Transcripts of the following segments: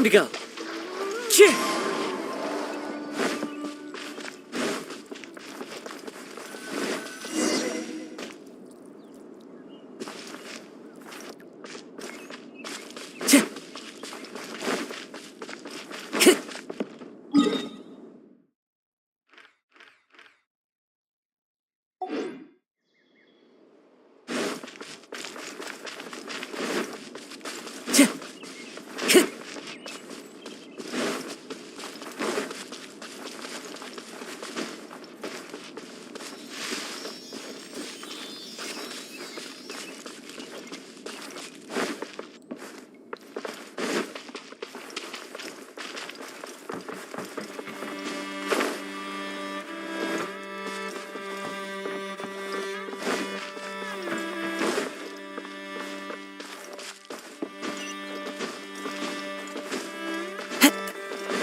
Time to go. Chih!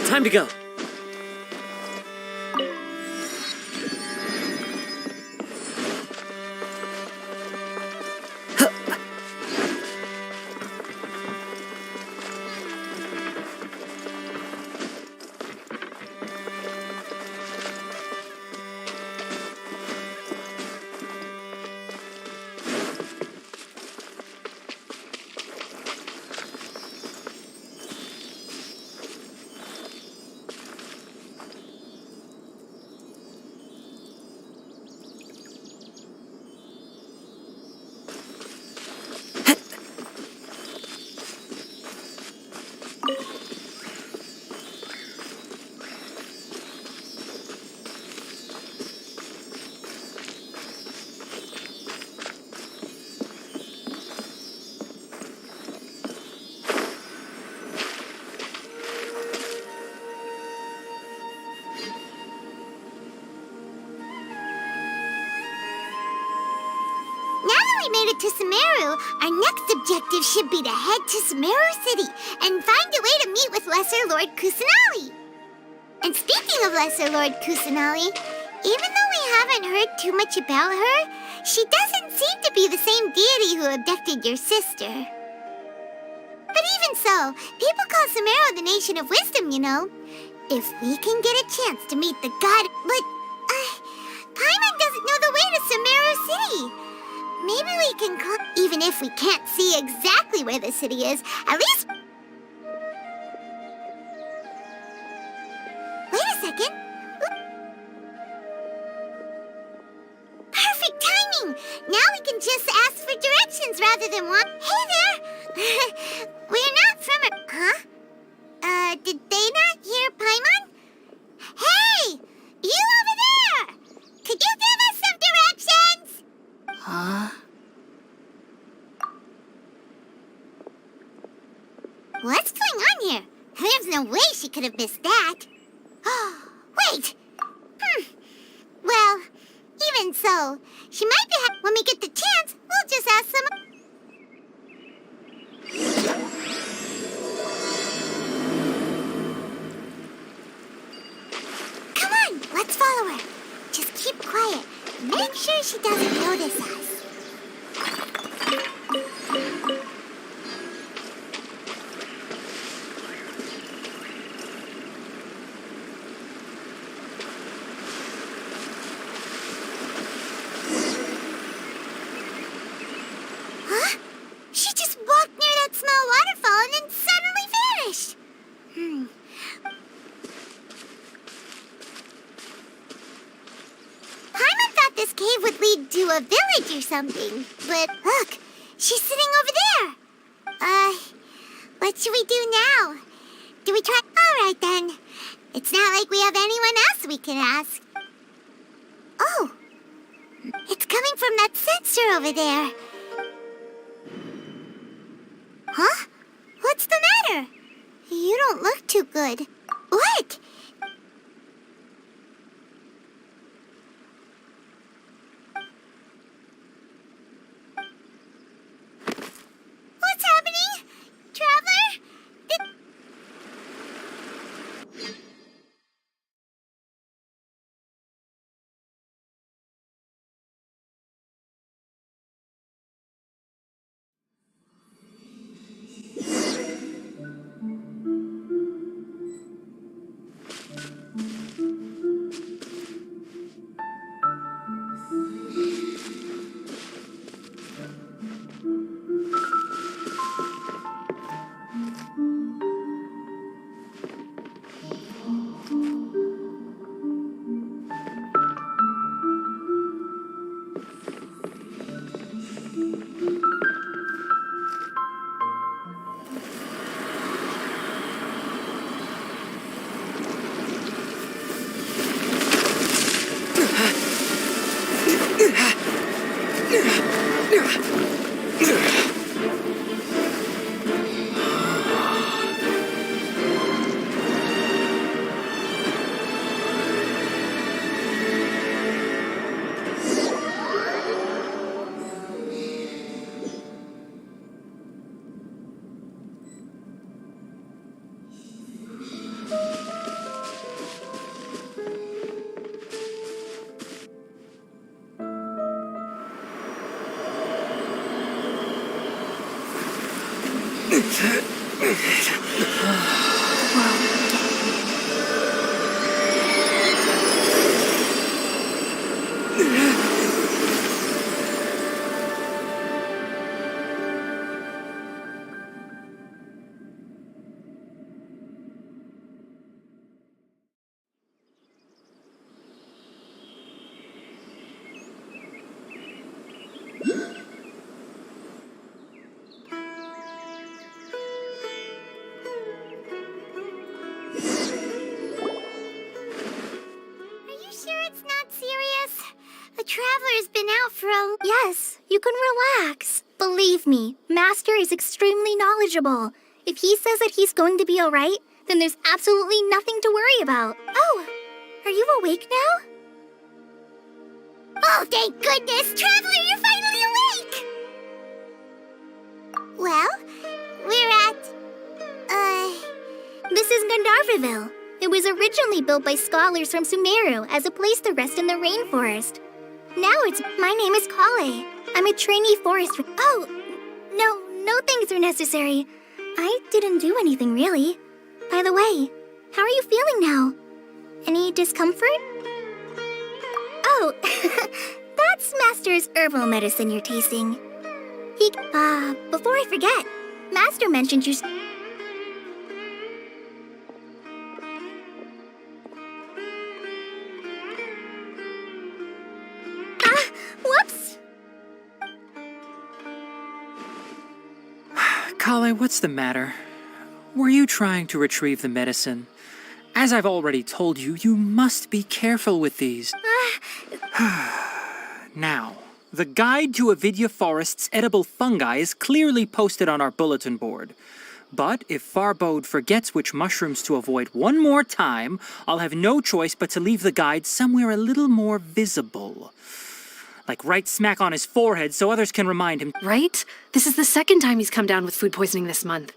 Time to go. To Sumeru, our next objective should be to head to Sumeru City and find a way to meet with Lesser Lord Kusanali. And speaking of Lesser Lord Kusanali, even though we haven't heard too much about her, she doesn't seem to be the same deity who abducted your sister. But even so, people call Sumeru the Nation of Wisdom, you know. If we can get a chance to meet the god... But, Paimon doesn't know the way to Sumeru City. Maybe we can call... Even if we can't see exactly where the city is, at least... Wait a second. Perfect timing! Now we can just ask for directions rather than walk... Hey there! We're not from a... Huh? Did they not hear Paimon? Hey! You over there! Could you give us some directions? Huh? What's going on here? There's no way she could have missed that. Wait! Well, even so, she might be when we get the chance, we'll just ask some... Come on, let's follow her. Just keep quiet. Make sure she doesn't notice us. Huh? She just walked near that small waterfall and then suddenly vanished. Paimon thought this cave would lead to a village or something. But look, she's sitting over there. What should we do now? Do we try? All right then. It's not like we have anyone else we can ask. Oh, it's coming from that sensor over there. Huh? What's the matter? You don't look too good. What? What's happening? Traveler? Are you sure it's not serious? The Traveler's been out for a... Yes, you can relax. Believe me, Master is extremely knowledgeable. If he says that he's going to be alright, then there's absolutely nothing to worry about. Oh, are you awake now? Oh, thank goodness! Traveler, you're finally awake! Well, we're at... This is Gandharvaville. It was originally built by scholars from Sumeru as a place to rest in the rainforest. Now my name is Kale. I'm a trainee forest... Oh, no things are necessary. I didn't do anything, really. By the way, how are you feeling now? Any discomfort? Oh, that's Master's herbal medicine you're tasting. Before I forget, Master mentioned you... Whoops! Kale, what's the matter? Were you trying to retrieve the medicine? As I've already told you, you must be careful with these. Now, the guide to Avidya Forest's edible fungi is clearly posted on our bulletin board. But if Farbode forgets which mushrooms to avoid one more time, I'll have no choice but to leave the guide somewhere a little more visible. Like right smack on his forehead so others can remind him. Right? This is the second time he's come down with food poisoning this month.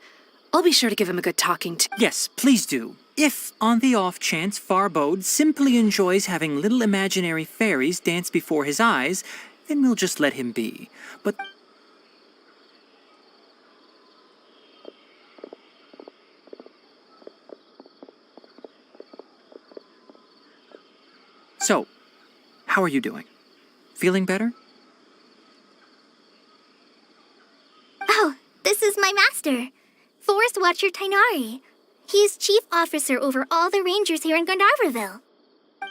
I'll be sure to give him a good talking to. Yes, please do. If, on the off chance, Farbode simply enjoys having little imaginary fairies dance before his eyes, then we'll just let him be. But... So, how are you doing? Feeling better? Oh, this is my master, Forest Watcher Tainari. He's chief officer over all the rangers here in Gandharvaville.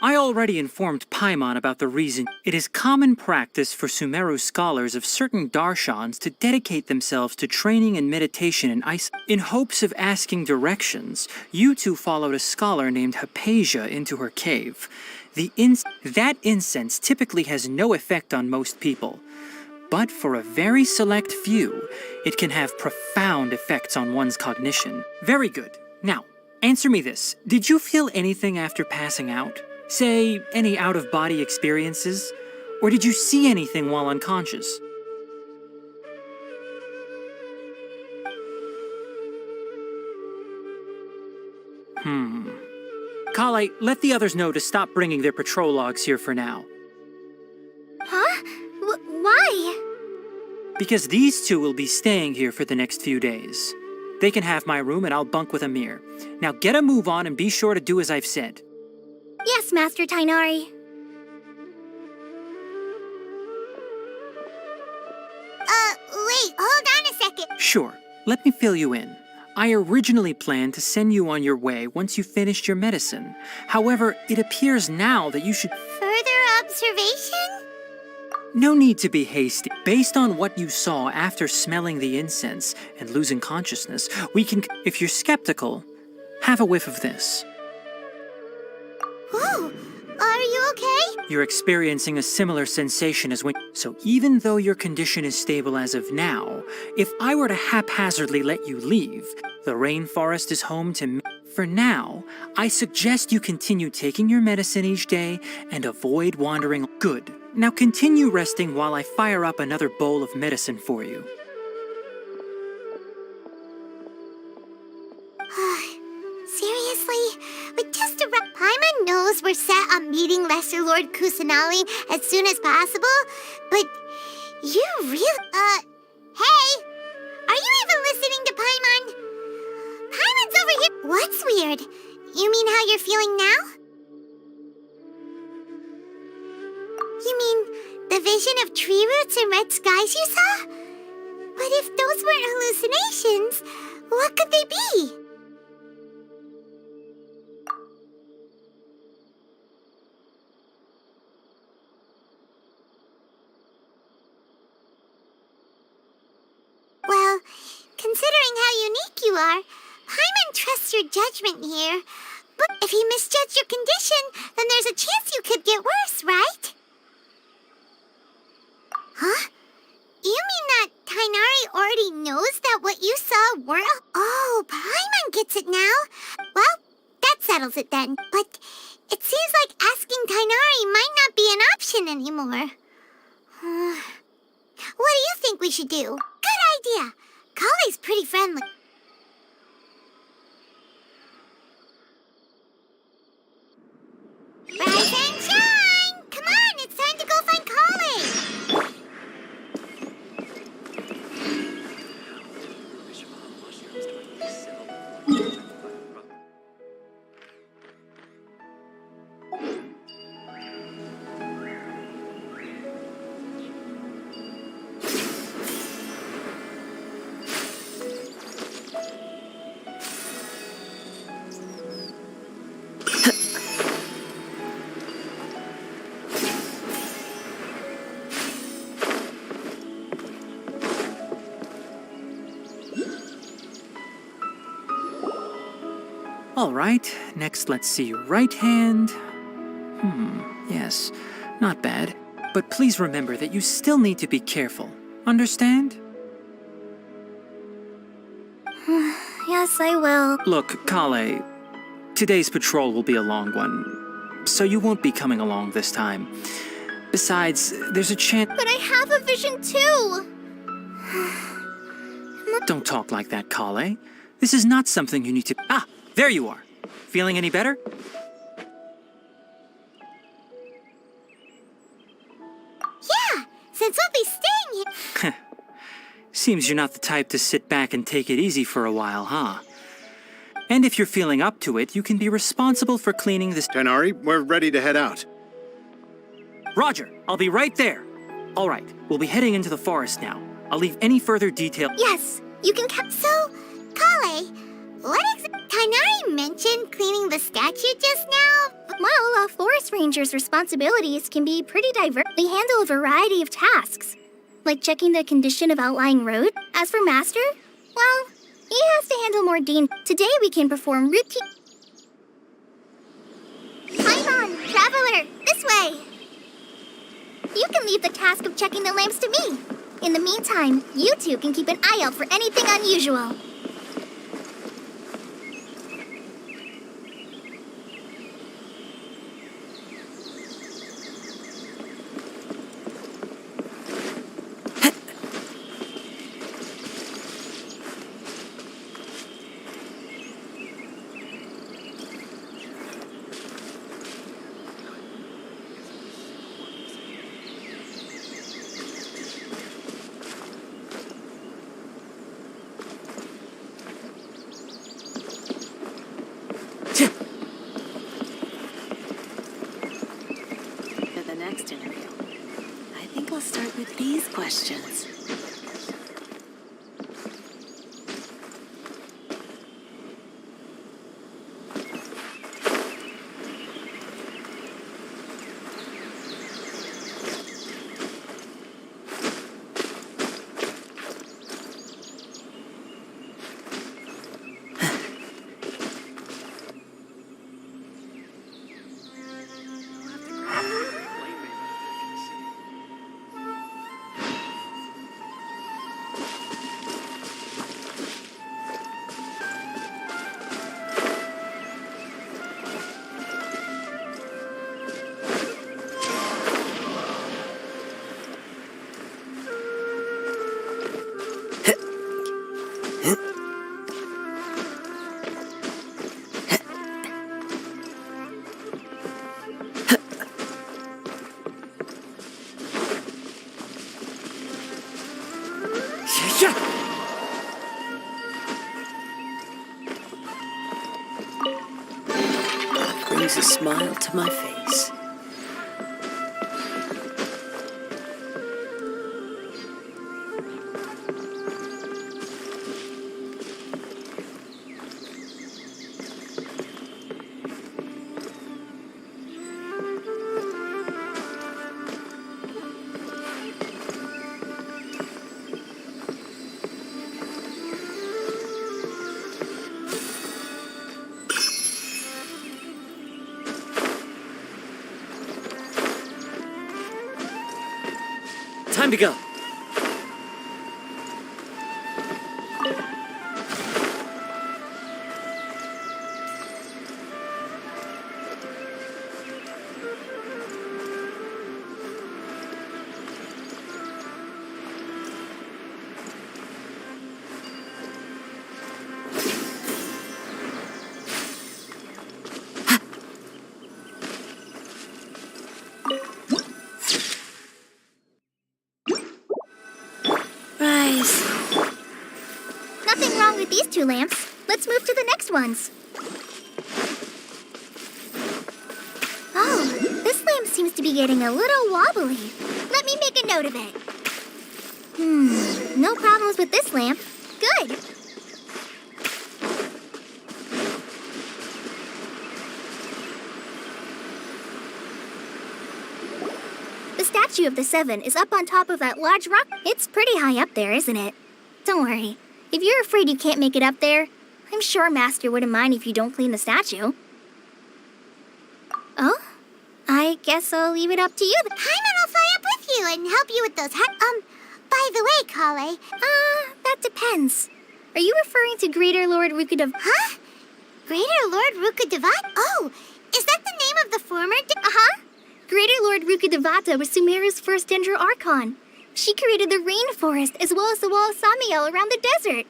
I already informed Paimon about the reason. It is common practice for Sumeru scholars of certain darshans to dedicate themselves to training and meditation in hopes of asking directions. You two followed a scholar named Hypatia into her cave. That incense typically has no effect on most people. But for a very select few, it can have profound effects on one's cognition. Very good. Now, answer me this. Did you feel anything after passing out? Say, any out-of-body experiences? Or did you see anything while unconscious? Kale, let the others know to stop bringing their patrol logs here for now. Huh? Why? Because these two will be staying here for the next few days. They can have my room and I'll bunk with Amir. Now get a move on and be sure to do as I've said. Yes, Master Tainari. Wait, hold on a second. Sure, let me fill you in. I originally planned to send you on your way once you finished your medicine. However, it appears now that you should... Further observation? No need to be hasty. Based on what you saw after smelling the incense and losing consciousness, we can... If you're skeptical, have a whiff of this. Ooh, are you okay? You're experiencing a similar sensation as when... So even though your condition is stable as of now, if I were to haphazardly let you leave, the rainforest is home to me. For now, I suggest you continue taking your medicine each day and avoid wandering. Good. Now continue resting while I fire up another bowl of medicine for you. Seriously? With just a Paimon knows we're set on meeting Lesser Lord Kusanali as soon as possible, but you really... Hey! Are you even listening to Paimon? Paimon's over here. What's weird? You mean how you're feeling now? You mean the vision of tree roots and red skies you saw? But if those weren't hallucinations, what could they be? Well, considering how unique you are, Paimon trusts your judgment here. But if he misjudged your condition, then there's a chance you could get worse, right? Huh? You mean that Tainari already knows that what you saw were... Oh, Paimon gets it now. Well, that settles it then. But it seems like asking Tainari might not be an option anymore. What do you think we should do? Good idea. Kale's pretty friendly. Rise and shine! Come on, it's time to go find Kale! All right, next let's see your right hand. Yes, not bad. But please remember that you still need to be careful. Understand? Yes, I will. Look, Kale, today's patrol will be a long one, so you won't be coming along this time. Besides, there's a chance... But I have a vision too! Don't talk like that, Kale. This is not something you need to... Ah, there you are. Feeling any better? Yeah, since we'll be staying here... Seems you're not the type to sit back and take it easy for a while, huh? And if you're feeling up to it, you can be responsible for cleaning this... Tainari, we're ready to head out. Roger, I'll be right there. All right, we'll be heading into the forest now. I'll leave any further detail... Yes, you can come... So, Kale, what Tainari mentioned cleaning the statue just now? Well, a forest ranger's responsibilities can be pretty diverse. They handle a variety of tasks, like checking the condition of outlying roads. As for Master, well, he has to handle more Today we can perform routine... Paimon, Traveler, this way! You can leave the task of checking the lamps to me. In the meantime, you two can keep an eye out for anything unusual. For the next interview, I think I'll start with these questions. off my face. Time to go. Rise. Nothing wrong with these two lamps. Let's move to the next ones. Oh, this lamp seems to be getting a little wobbly. Let me make a note of it. No problems with this lamp. Good. The statue of the Seven is up on top of that large rock. It's pretty high up there, isn't it? Don't worry. If you're afraid you can't make it up there, I'm sure Master wouldn't mind if you don't clean the statue. Oh? I guess I'll leave it up to you. Paimon will fly up with you and help you with those by the way, Kale. That depends. Are you referring to Greater Lord Rukudav? Huh? Greater Lord Rukudavat? Oh, is that the name of the former? Greater Lord Rukudavata was Sumeru's first Dendro Archon. She created the rainforest as well as the wall of Samiel around the desert.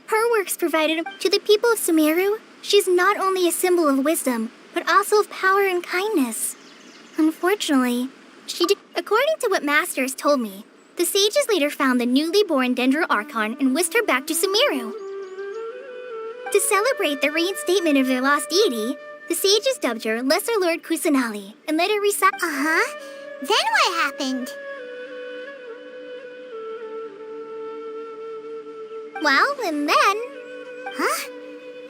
Her works provided to the people of Sumeru. She's not only a symbol of wisdom, but also of power and kindness. Unfortunately, according to what Master has told me, the sages later found the newly born Dendro Archon and whisked her back to Sumeru. To celebrate the reinstatement of their lost deity, the sages dubbed her Lesser Lord Kusanali and let her recite. Then what happened? Well, and then...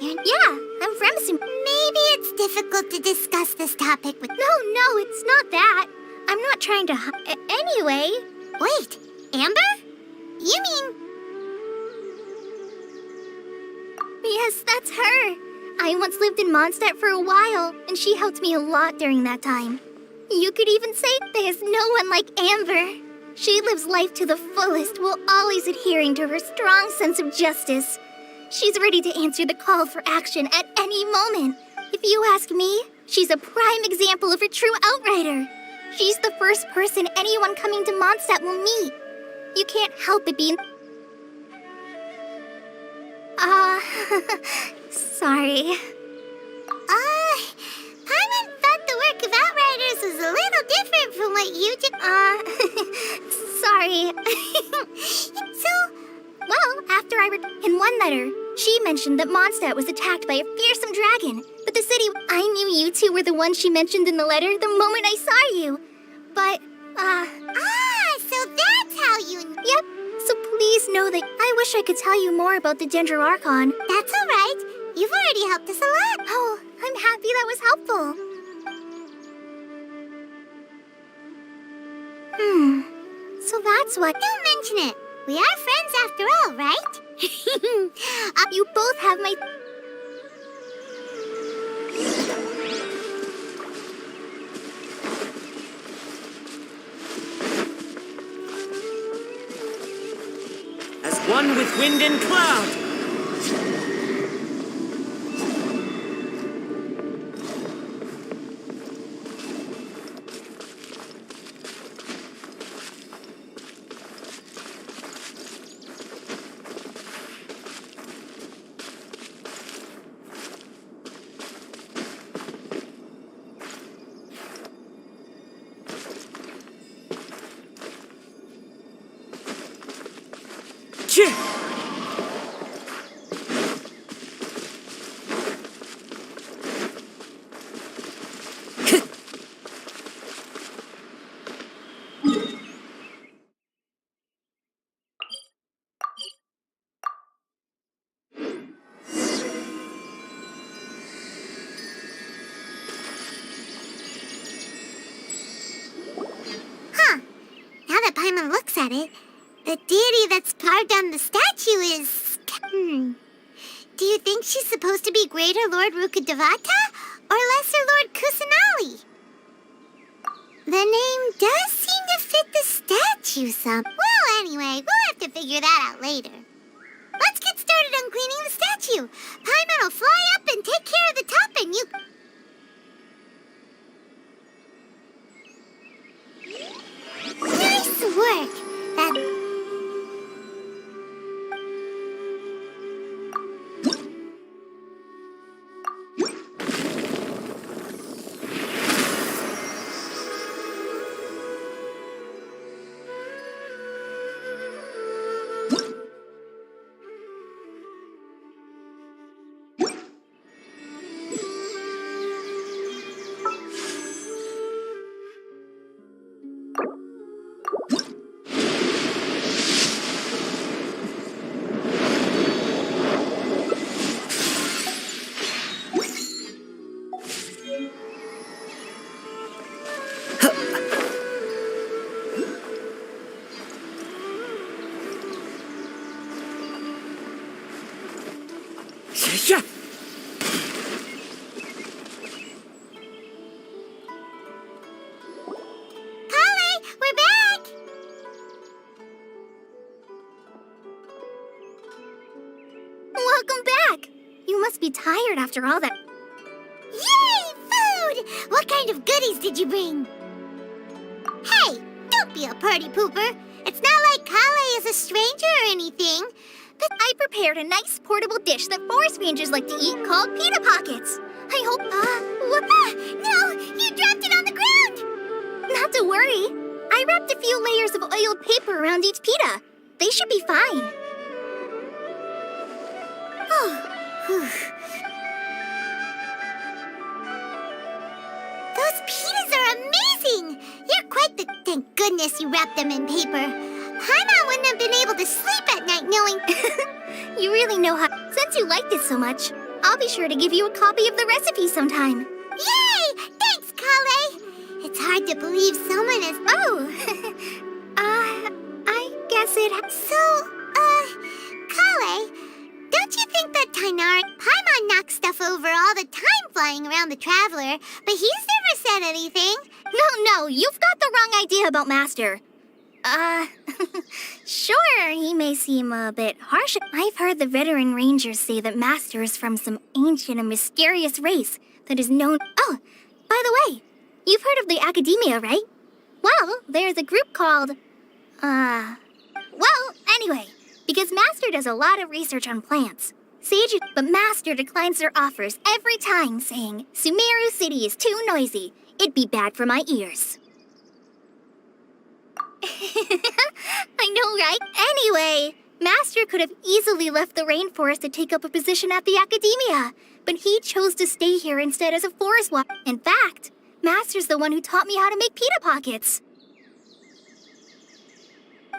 Yeah, I'm from Maybe it's difficult to discuss this topic with... No, it's not that. I'm not trying to... Anyway... Wait, Amber? You mean... Yes, that's her. I once lived in Mondstadt for a while, and she helped me a lot during that time. You could even say there's no one like Amber. She lives life to the fullest while always adhering to her strong sense of justice. She's ready to answer the call for action at any moment. If you ask me, she's a prime example of a true outrider. She's the first person anyone coming to Mondstadt will meet. You can't help but be... Sorry. Paimon thought the work of Outriders was a little different from what you did. Sorry. After I read in one letter, she mentioned that Mondstadt was attacked by a fearsome dragon. But the city... I knew you two were the ones she mentioned in the letter the moment I saw you. But, so that's how you... Yep. So please know that I wish I could tell you more about the Dendro Archon. That's all right. You've already helped us a lot. Oh, I'm happy that was helpful. So that's what... Don't mention it. We are friends after all, right? You both have my... As one with wind and cloud. at it, the deity that's carved on the statue is... Do you think she's supposed to be Greater Lord Rukkhadevata or Lesser Lord Kusanali? The name does seem to fit the statue some. Well, anyway, we'll have to figure that out later. Let's get started on cleaning the statue. Paimon will fly up and take care of the top and you... Nice work. Yeah. Kale, we're back! Welcome back! You must be tired after all that. Yay, food! What kind of goodies did you bring? Hey, don't be a party pooper. It's not like Kale is a stranger or anything. But I prepared a nice portable dish that forest rangers like to eat called pita pockets. I hope... No! You dropped it on the ground! Not to worry. I wrapped a few layers of oiled paper around each pita. They should be fine. Those pitas are amazing! You're quite the... Thank goodness you wrapped them in paper. Paimon wouldn't have been able to sleep at night knowing... You really know how... Since you liked it so much, I'll be sure to give you a copy of the recipe sometime. Yay! Thanks, Kale! It's hard to believe someone is... I guess it... Kale, don't you think that Paimon knocks stuff over all the time flying around the Traveler, but he's never said anything? No, you've got the wrong idea about Master. Sure, he may seem a bit harsh. I've heard the veteran rangers say that Master is from some ancient and mysterious race that is known... Oh, by the way, you've heard of the Academia, right? Well, there's a group called... Well, anyway, because Master does a lot of research on plants. But Master declines their offers every time, saying, Sumeru City is too noisy. It'd be bad for my ears. I know, right? Anyway, Master could have easily left the rainforest to take up a position at the Academia, but he chose to stay here instead as a forest walker. In fact, Master's the one who taught me how to make pita pockets.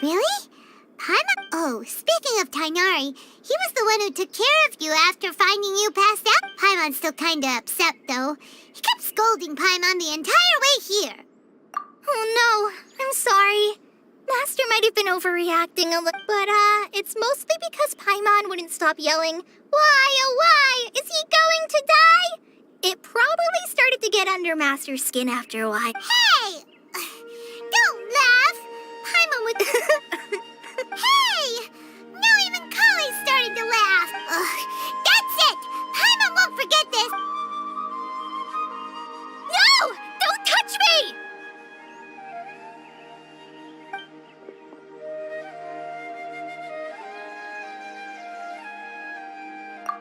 Really? Paimon? Oh, speaking of Tainari, he was the one who took care of you after finding you passed out. Paimon's still kinda upset, though. He kept scolding Paimon the entire way here. Oh no, I'm sorry. Master might have been overreacting a little, but it's mostly because Paimon wouldn't stop yelling, Why, oh why, is he going to die? It probably started to get under Master's skin after a while. Hey! Don't laugh! Paimon would... Hey! Now even Kale started to laugh. That's it! Paimon won't forget this! No! Don't touch me!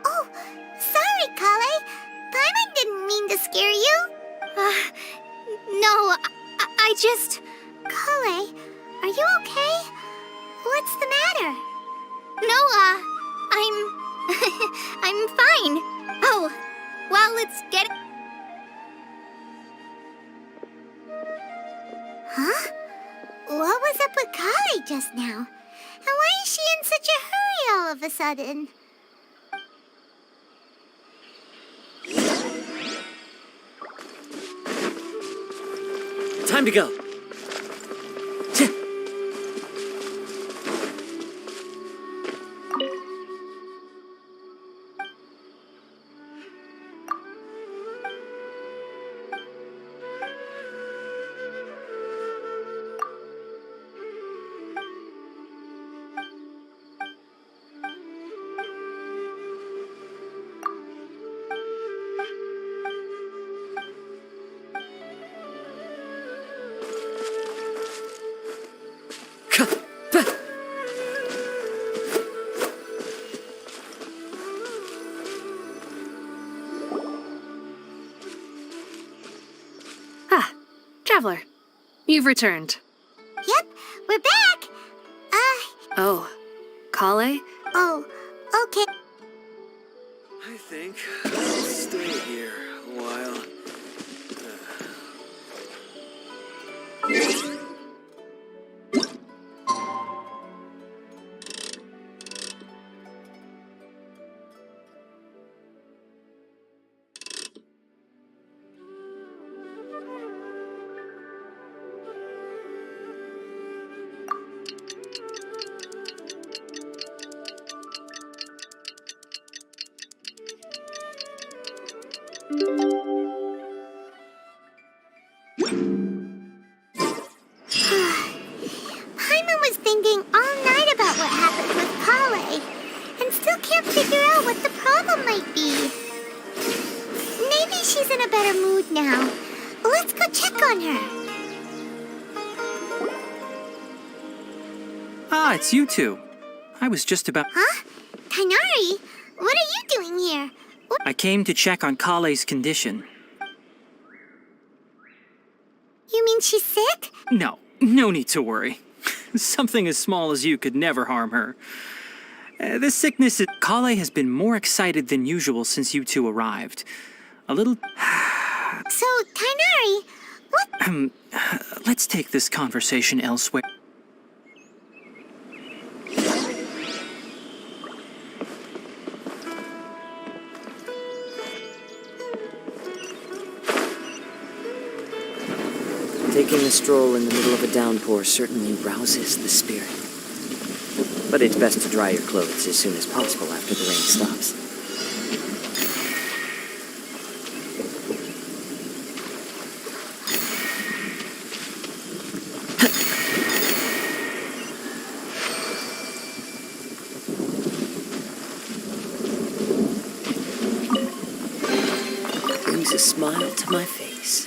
Oh, sorry, Kale. Paimon didn't mean to scare you. No, I just... Kale, are you okay? What's the matter? No, I'm fine. Oh, well, let's get... Huh? What was up with Kale just now? And why is she in such a hurry all of a sudden? Time to go. You've returned. Yep, we're back. Oh, Kale? Oh, okay. I think I'll stay here a while. Paimon was thinking all night about what happened with Kale, and still can't figure out what the problem might be. Maybe she's in a better mood now. Let's go check on her. Ah, it's you two. I was just about... Huh? Tainari, what are you doing here? I came to check on Kale's condition. You mean she's sick? No need to worry. Something as small as you could never harm her. The sickness is... Kale has been more excited than usual since you two arrived. A little... So, Tainari, what? Let's take this conversation elsewhere. Taking a stroll in the middle of a downpour certainly rouses the spirit. But it's best to dry your clothes as soon as possible after the rain stops. Brings a smile to my face.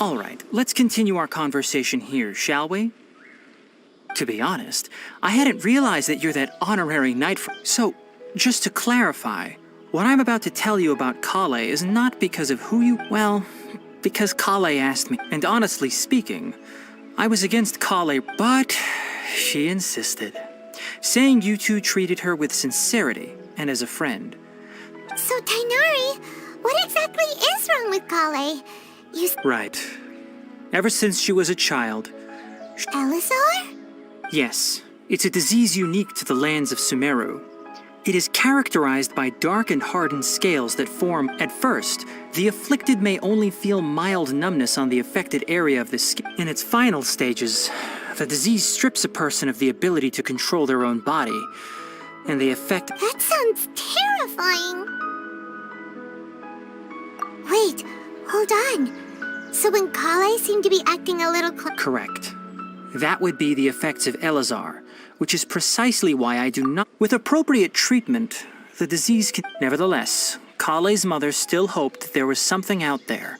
All right, let's continue our conversation here, shall we? To be honest, I hadn't realized that you're that honorary knight for... So, just to clarify, what I'm about to tell you about Kale is not because of who you... Well, because Kale asked me. And honestly speaking, I was against Kale, but she insisted, saying you two treated her with sincerity and as a friend. So, Tainari, what exactly is wrong with Kale? Right. Ever since she was a child... Elazar? Yes, it's a disease unique to the lands of Sumeru. It is characterized by dark and hardened scales that form. At first, the afflicted may only feel mild numbness on the affected area of the skin. In its final stages, the disease strips a person of the ability to control their own body, and the effect... That sounds terrifying. Wait, hold on. So when Kale seemed to be acting a little Correct. That would be the effects of Elazar, which is precisely why I do not... With appropriate treatment, the disease can... Nevertheless, Kale's mother still hoped that there was something out there.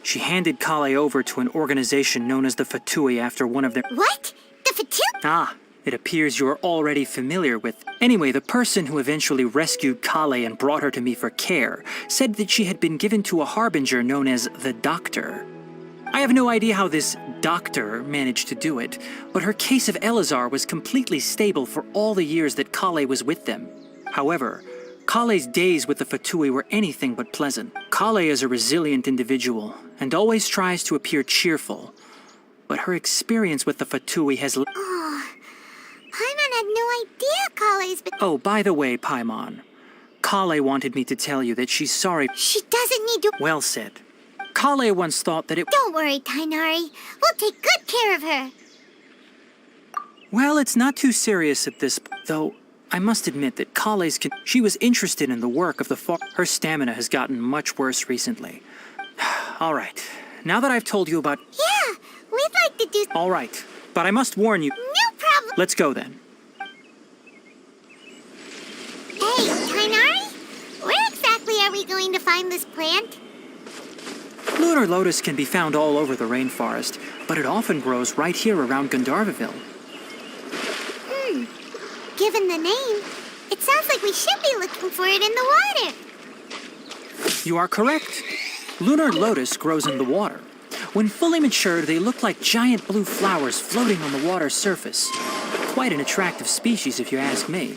She handed Kale over to an organization known as the Fatui after one of their... What? The Fatui? Ah, it appears you're already familiar with... Anyway, the person who eventually rescued Kale and brought her to me for care said that she had been given to a harbinger known as the Doctor. I have no idea how this doctor managed to do it, but her case of Elazar was completely stable for all the years that Kale was with them. However, Kale's days with the Fatui were anything but pleasant. Kale is a resilient individual and always tries to appear cheerful, but her experience with the Fatui has... Oh, Paimon had no idea Kale's been... Oh, by the way, Paimon, Kale wanted me to tell you that she's sorry... She doesn't need to... Well said. Kale once thought that it... Don't worry, Tainari. We'll take good care of her. Well, it's not too serious at this point, though I must admit that Kale's... She was interested in the work of the farm. Her stamina has gotten much worse recently. All right, now that I've told you about... Yeah, we'd like to do... All right, but I must warn you... No problem. Let's go then. Hey, Tainari? Where exactly are we going to find this plant? Lunar lotus can be found all over the rainforest, but it often grows right here around Gandharvaville. Given the name, it sounds like we should be looking for it in the water. You are correct. Lunar lotus grows in the water. When fully matured, they look like giant blue flowers floating on the water's surface. Quite an attractive species, if you ask me.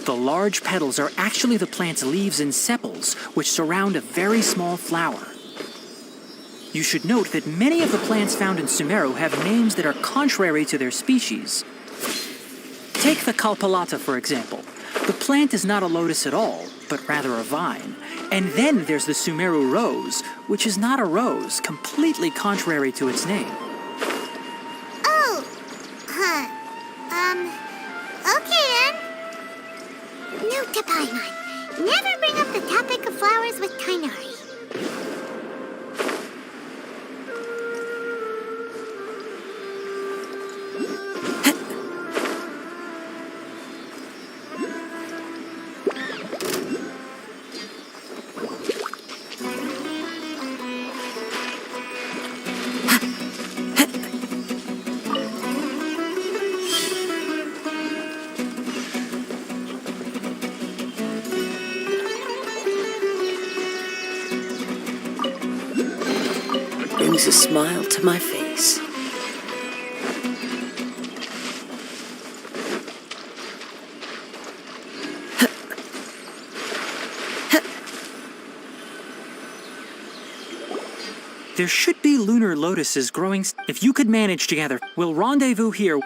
The large petals are actually the plant's leaves and sepals, which surround a very small flower. You should note that many of the plants found in Sumeru have names that are contrary to their species. Take the Kalpalata, for example. The plant is not a lotus at all, but rather a vine. And then there's the Sumeru rose, which is not a rose, completely contrary to its name. Oh, okay then. Note to Paimon, never bring up the topic of flowers with Tainari. Brings a smile to my face. There should be lunar lotuses growing. If you could manage together, we'll rendezvous here.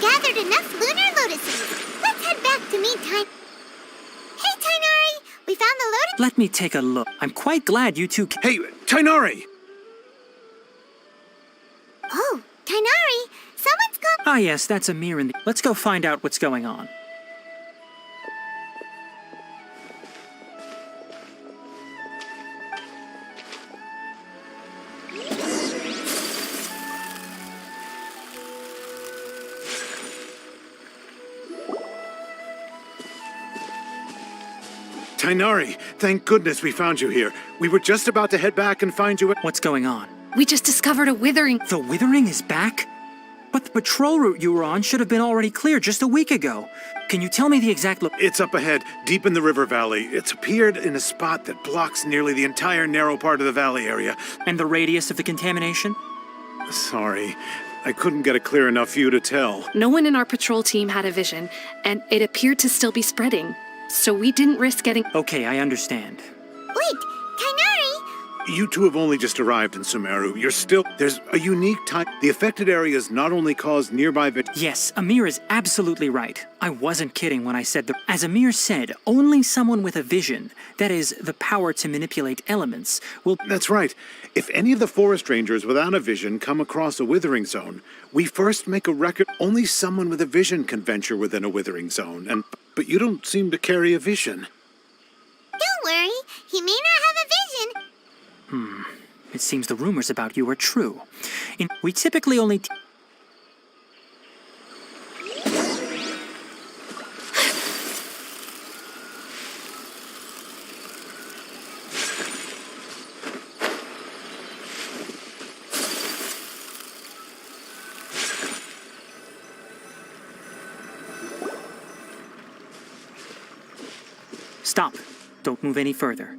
Gathered enough lunar lotuses. Let's head back to meet Hey, Tainari! We found the lotus. Let me take a look. I'm quite glad you two Hey, Tainari! Oh, Tainari! Someone's gone. Ah, yes, that's a mirror in the... Let's go find out what's going on. Tainari, thank goodness we found you here. We were just about to head back and find you at... What's going on? We just discovered a withering. The withering is back? But the patrol route you were on should have been already clear just a week ago. Can you tell me the exact It's up ahead, deep in the river valley. It's appeared in a spot that blocks nearly the entire narrow part of the valley area. And the radius of the contamination? Sorry, I couldn't get a clear enough view to tell. No one in our patrol team had a vision, and it appeared to still be spreading. So we didn't risk getting... Okay, I understand. Wait, Tainari! You two have only just arrived in Sumeru. You're still... There's a unique time. The affected areas not only cause nearby... Yes, Amir is absolutely right. I wasn't kidding when I said that. As Amir said, only someone with a vision, that is, the power to manipulate elements, will... That's right. If any of the forest rangers without a vision come across a withering zone, we first make a record. Only someone with a vision can venture within a withering zone, but you don't seem to carry a vision. Don't worry, he may not have a vision. It seems the rumors about you are true. We typically only... Stop. Don't move any further.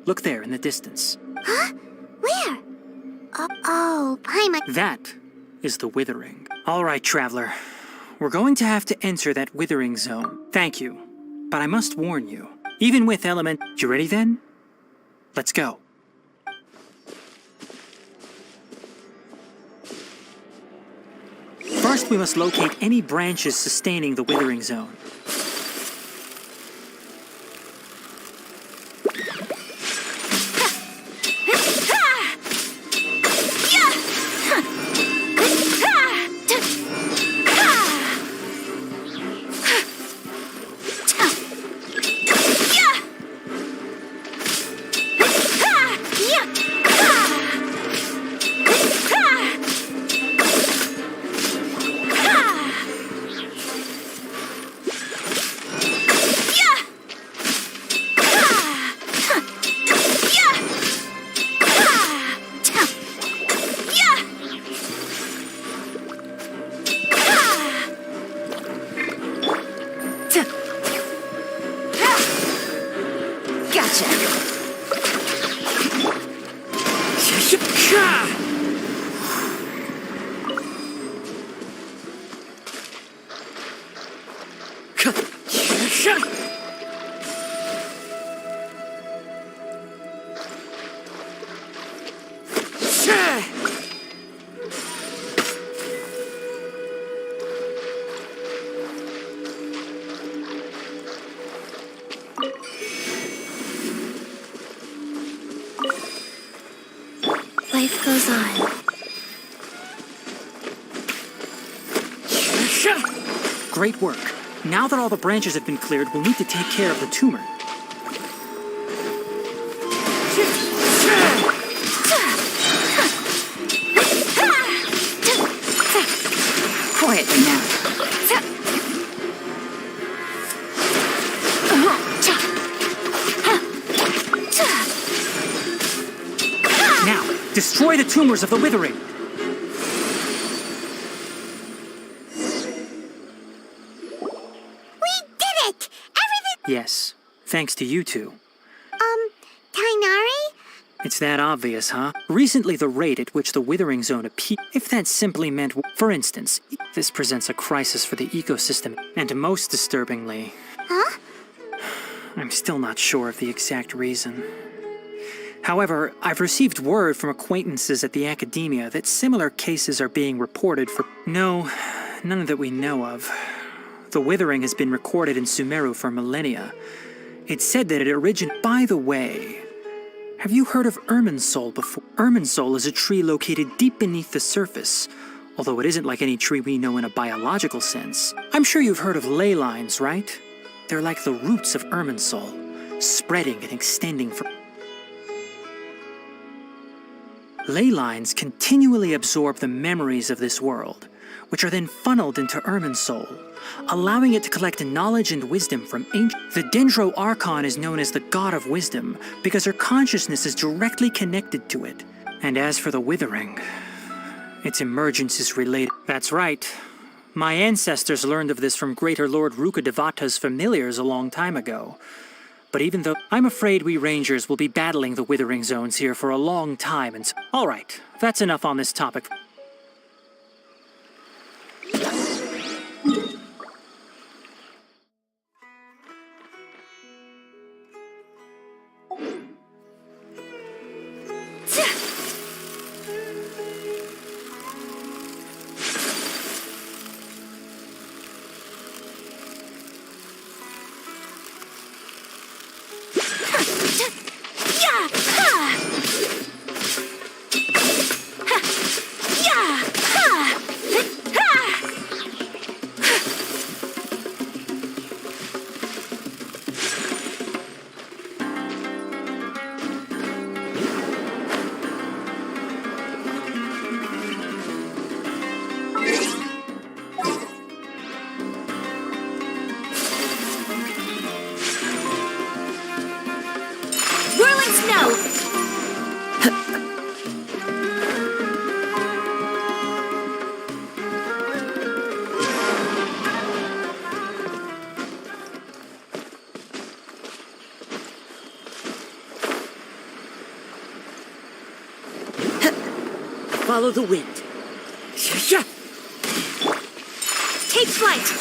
Look there in the distance. Huh? Where? Oh, Paimon. That is the withering. All right, traveler. We're going to have to enter that withering zone. Thank you. But I must warn you. Even with element... You ready then? Let's go. First, we must locate any branches sustaining the withering zone. Life goes on. Great work. Now that all the branches have been cleared, we'll need to take care of the tumor. Quietly now. Now, destroy the tumors of the withering. Yes, thanks to you two. Tainari? It's that obvious, huh? Recently, the rate at which the withering zone appeared, if that simply meant, for instance, this presents a crisis for the ecosystem, and most disturbingly... Huh? I'm still not sure of the exact reason. However, I've received word from acquaintances at the academia that similar cases are being reported for... No, none that we know of. The withering has been recorded in Sumeru for millennia. It's said that it originated... By the way, have you heard of Irminsul before? Irminsul is a tree located deep beneath the surface, although it isn't like any tree we know in a biological sense. I'm sure you've heard of ley lines, right? They're like the roots of Irminsul, spreading and extending from... Ley lines continually absorb the memories of this world, which are then funneled into Irminsul, allowing it to collect knowledge and wisdom from ancient... The Dendro Archon is known as the God of Wisdom because her consciousness is directly connected to it. And as for the Withering, its emergence is related... That's right. My ancestors learned of this from Greater Lord Rukadevata's familiars a long time ago. But even though... I'm afraid we Rangers will be battling the Withering Zones here for a long time, and... Alright, that's enough on this topic. Follow the wind. Take flight!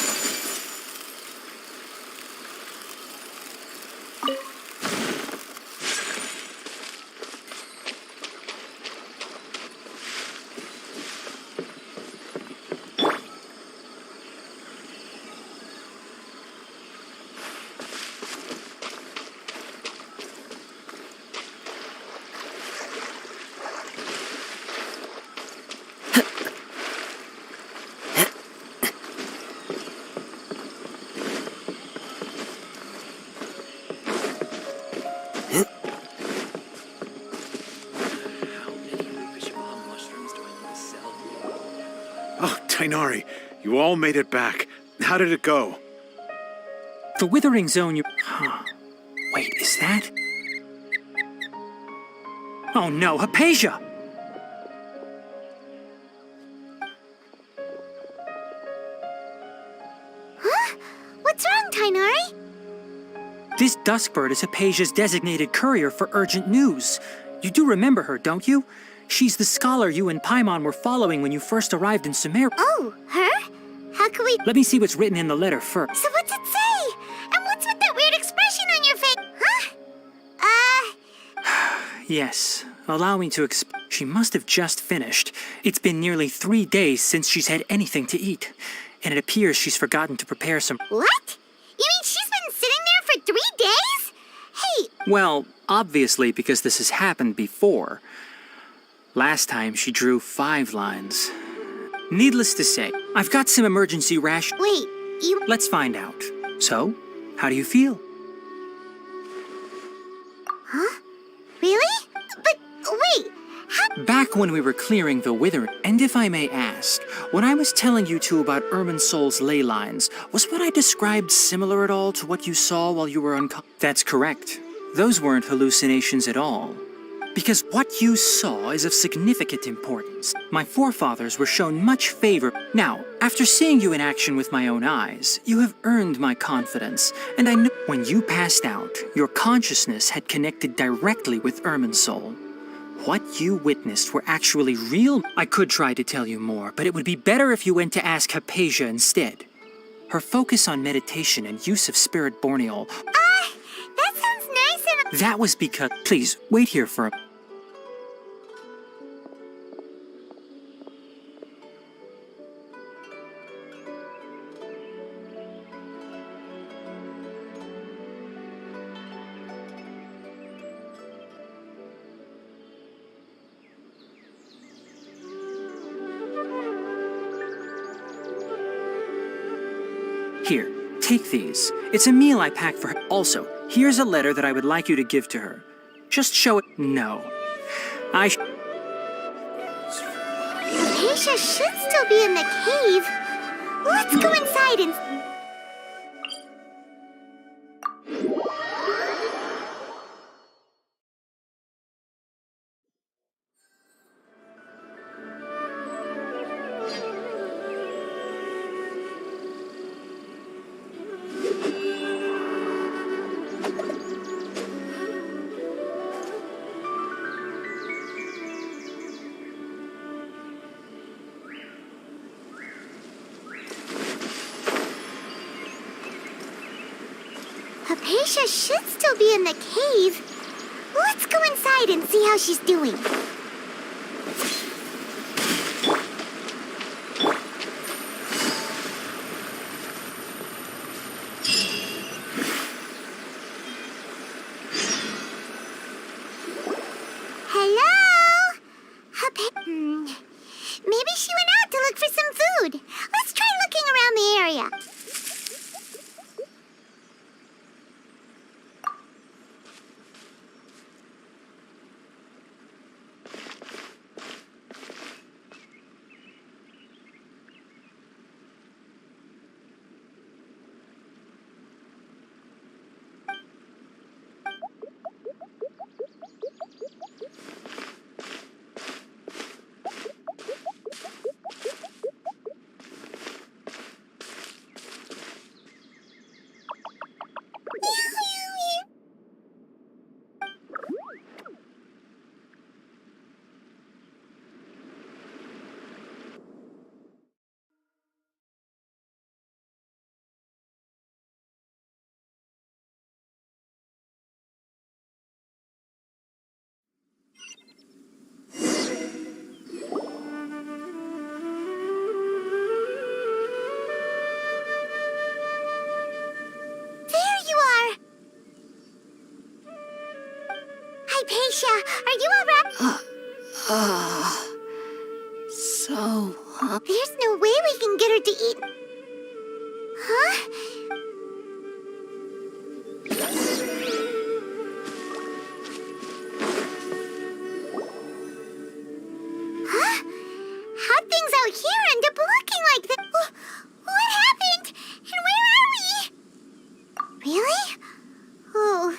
Tainari, you all made it back. How did it go? The Withering Zone you... Huh. Wait, is that... Oh no, Hypatia! Huh? What's wrong, Tainari? This Duskbird is Hypatia's designated courier for urgent news. You do remember her, don't you? She's the scholar you and Paimon were following when you first arrived in Sumeru. Oh, her? How could Wait, Let me see what's written in the letter first. so what's it say? And what's with that weird expression on your face? Huh? Yes, allow me to She must have just finished. It's been nearly 3 days since she's had anything to eat. And it appears she's forgotten to prepare some. What? You mean she's been sitting there for 3 days? Hey, Well, obviously, because this has happened before. Last time she drew 5 lines. Needless to say, I've got some emergency ration. wait, you... Let's find out. So, how do you feel? Huh? Really? But, wait, how... Back when we were clearing the withering, and if I may ask, when I was telling you two about Irminsol's ley lines, was what I described similar at all to what you saw while you were unconscious? That's correct. Those weren't hallucinations at all. Because what you saw is of significant importance. My forefathers were shown much favor. Now, after seeing you in action with my own eyes, you have earned my confidence, and I know when you passed out, your consciousness had connected directly with Irminsol. What you witnessed were actually real. I could try to tell you more, but it would be better if you went to ask Hypatia instead. Her focus on meditation and use of spirit borneol. that sounds nice and... That was because... Please, wait here for a... Here, take these. It's a meal I packed for her. Also, here's a letter that I would like you to give to her. Just show it. No. Hypatia should still be in the cave. Let's go inside and... Hypatia should still be in the cave. Let's go inside and see how she's doing. Hello? Maybe she went out to look for some food. Let's try looking around the area. Hypatia, are you alright? So There's no way we can get her to eat. Huh? Huh? How'd things out here end up looking like that? What happened? And where are we? Really? Oh.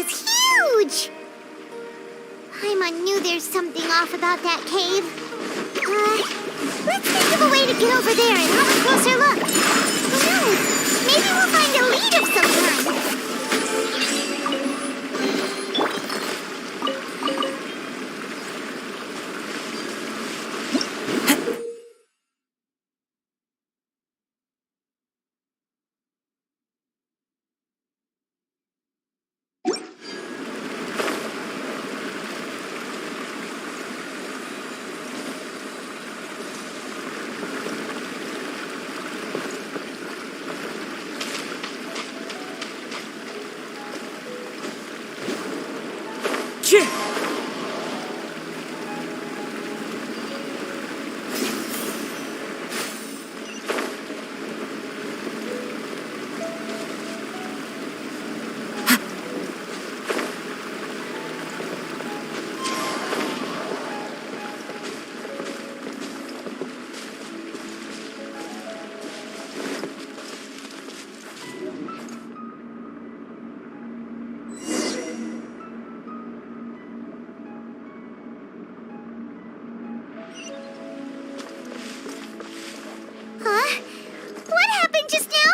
is huge! Paimon knew there's something off about that cave. Let's think of a way to get over there and have a closer look. Who knows? Maybe we'll find a lead of some kind. Huh? What happened just now?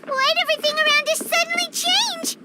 Why'd everything around us suddenly change?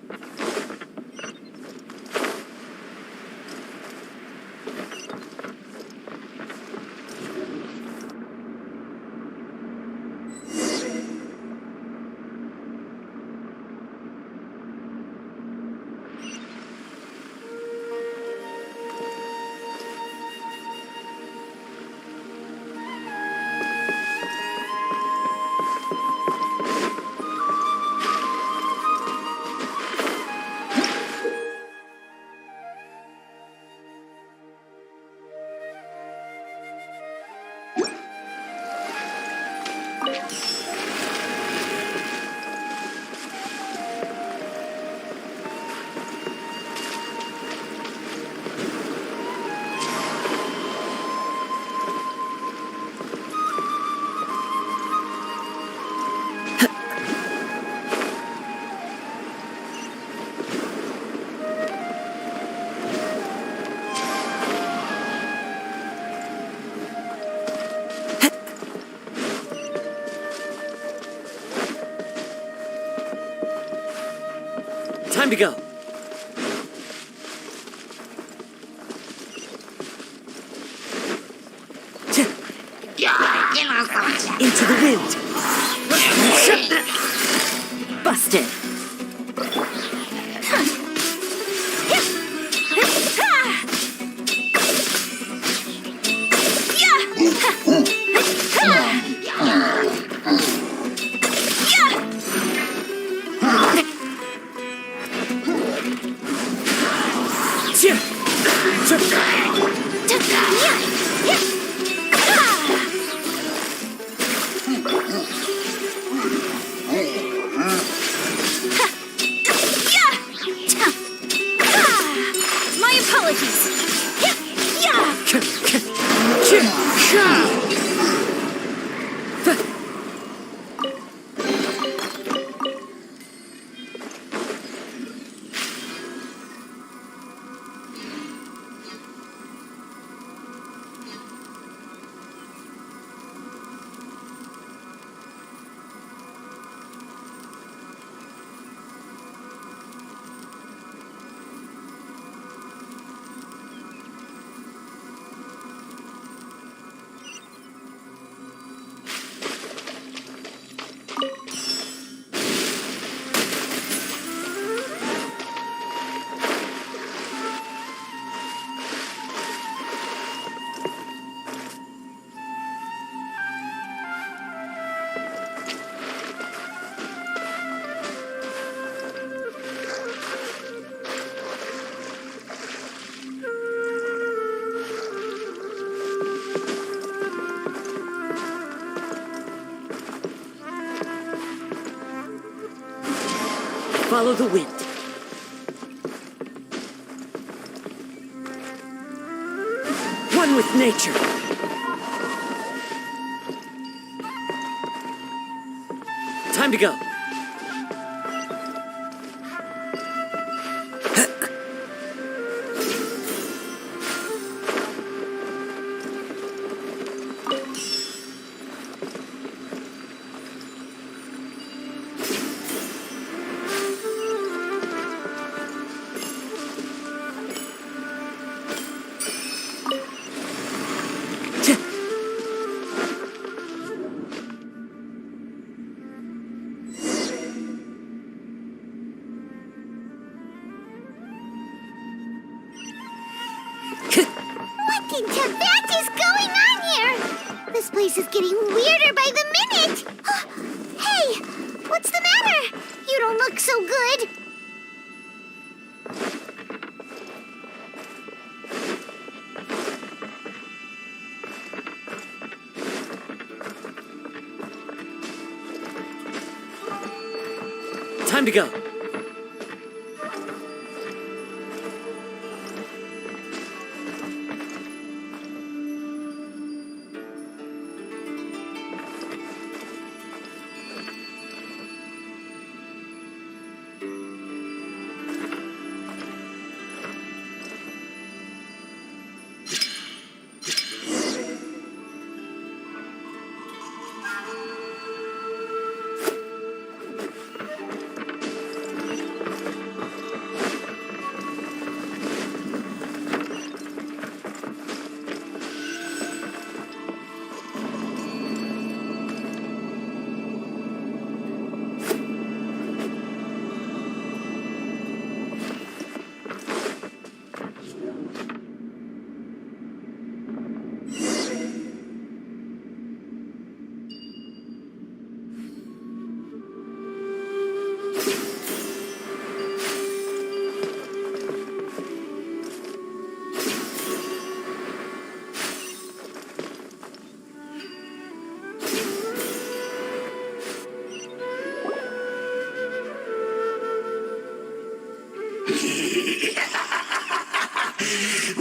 Time to go. Into the wind. Busted. My apologies. Follow the wind. One with nature. Time to go. This place is getting weirder by the minute! Hey! What's the matter? You don't look so good. Time to go.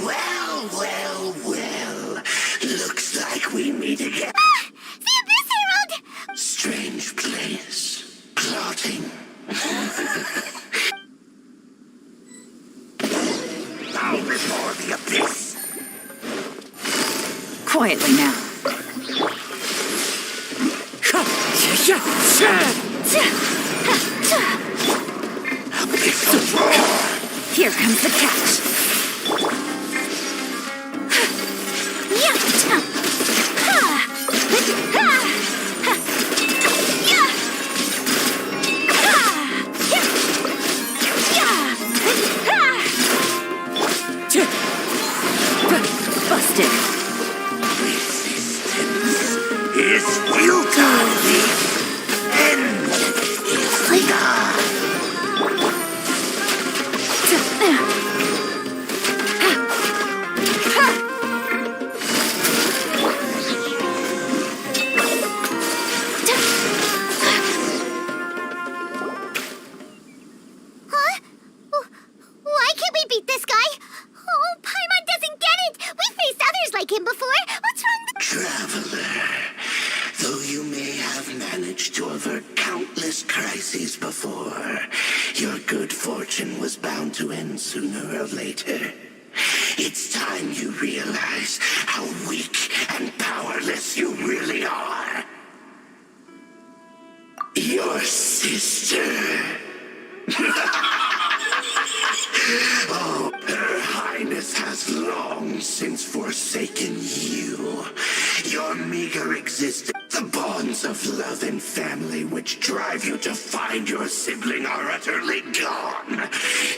Well. Looks like we meet again. The Abyss Herald! Strange place. Plotting. Bow before the abyss. Quietly now. Here comes the catch. Busted. Resistance is futile. End is begun. Huh? Why can't we beat this guy? Oh, Paimon doesn't get it! We faced others like him before! What's wrong? Traveler, though you may have managed to avert countless crises before, your good fortune was bound to end sooner or later. It's time you realize how weak and powerless you really are. Your sister. Oh, Her Highness has long since forsaken you. Your meager existence, the bonds of love and family which drive you to find your sibling are utterly gone.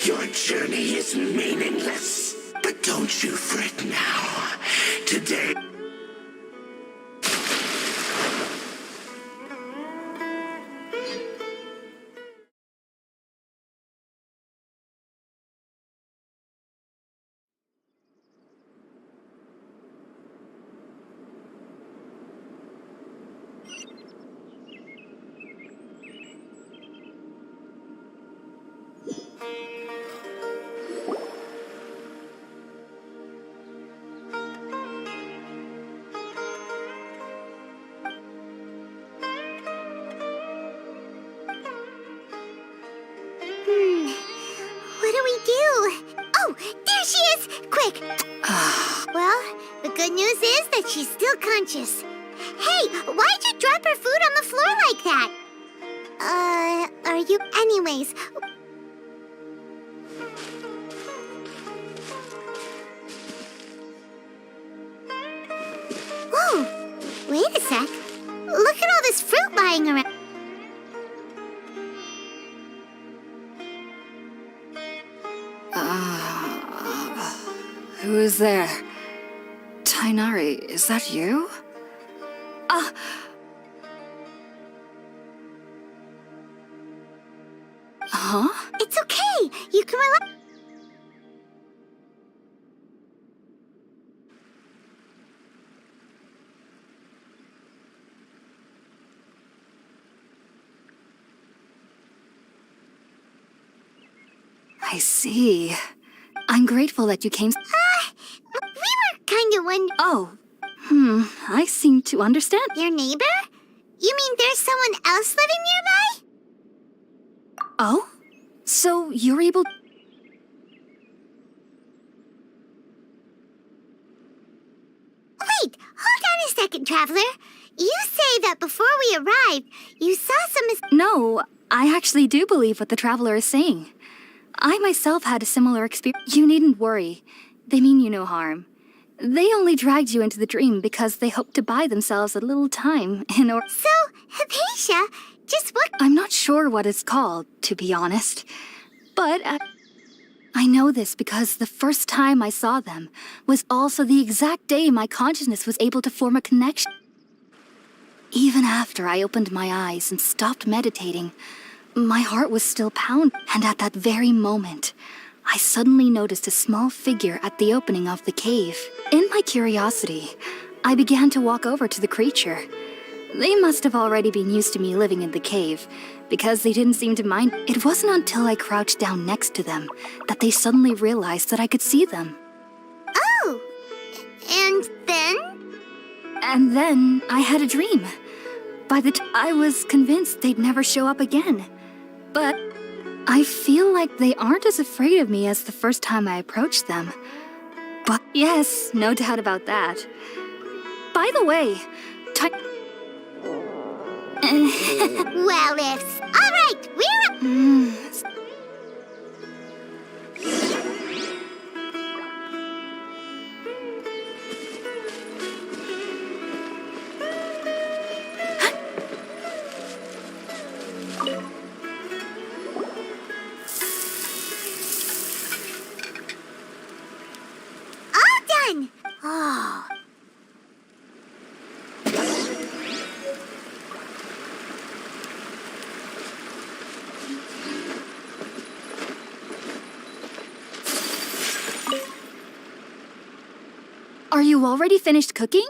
Your journey is meaningless. But don't you fret now. Today... What do we do? Oh, there she is! Quick! Well, the good news is that she's still conscious. Hey, why'd you drop her food on the floor like that? Are you... Anyways... Whoa! Wait a sec. Look at all this fruit lying around. Who is there? Tainari, is that you? Huh? It's okay. You can relax. I see. I'm grateful that you came. We were kind of wondering. Oh. I seem to understand. Your neighbor? You mean there's someone else living nearby? Oh? So you're able. Wait, hold on a second, Traveler. You say that before we arrived, you saw some. No, I actually do believe what the traveler is saying. I myself had a similar experience. You needn't worry. They mean you no harm. They only dragged you into the dream because they hoped to buy themselves a little time in order. So, Hypatia, just what? I'm not sure what it's called, to be honest. But I know this because the first time I saw them was also the exact day my consciousness was able to form a connection. Even after I opened my eyes and stopped meditating, my heart was still pounding. And at that very moment, I suddenly noticed a small figure at the opening of the cave. In my curiosity, I began to walk over to the creature. They must have already been used to me living in the cave, because they didn't seem to mind. It wasn't until I crouched down next to them that they suddenly realized that I could see them. Oh, and then? And then I had a dream. By the time I was convinced they'd never show up again. But I feel like they aren't as afraid of me as the first time I approached them. But yes, no doubt about that. By the way, Well, if. All right, we're. All done. Oh. Are you already finished cooking?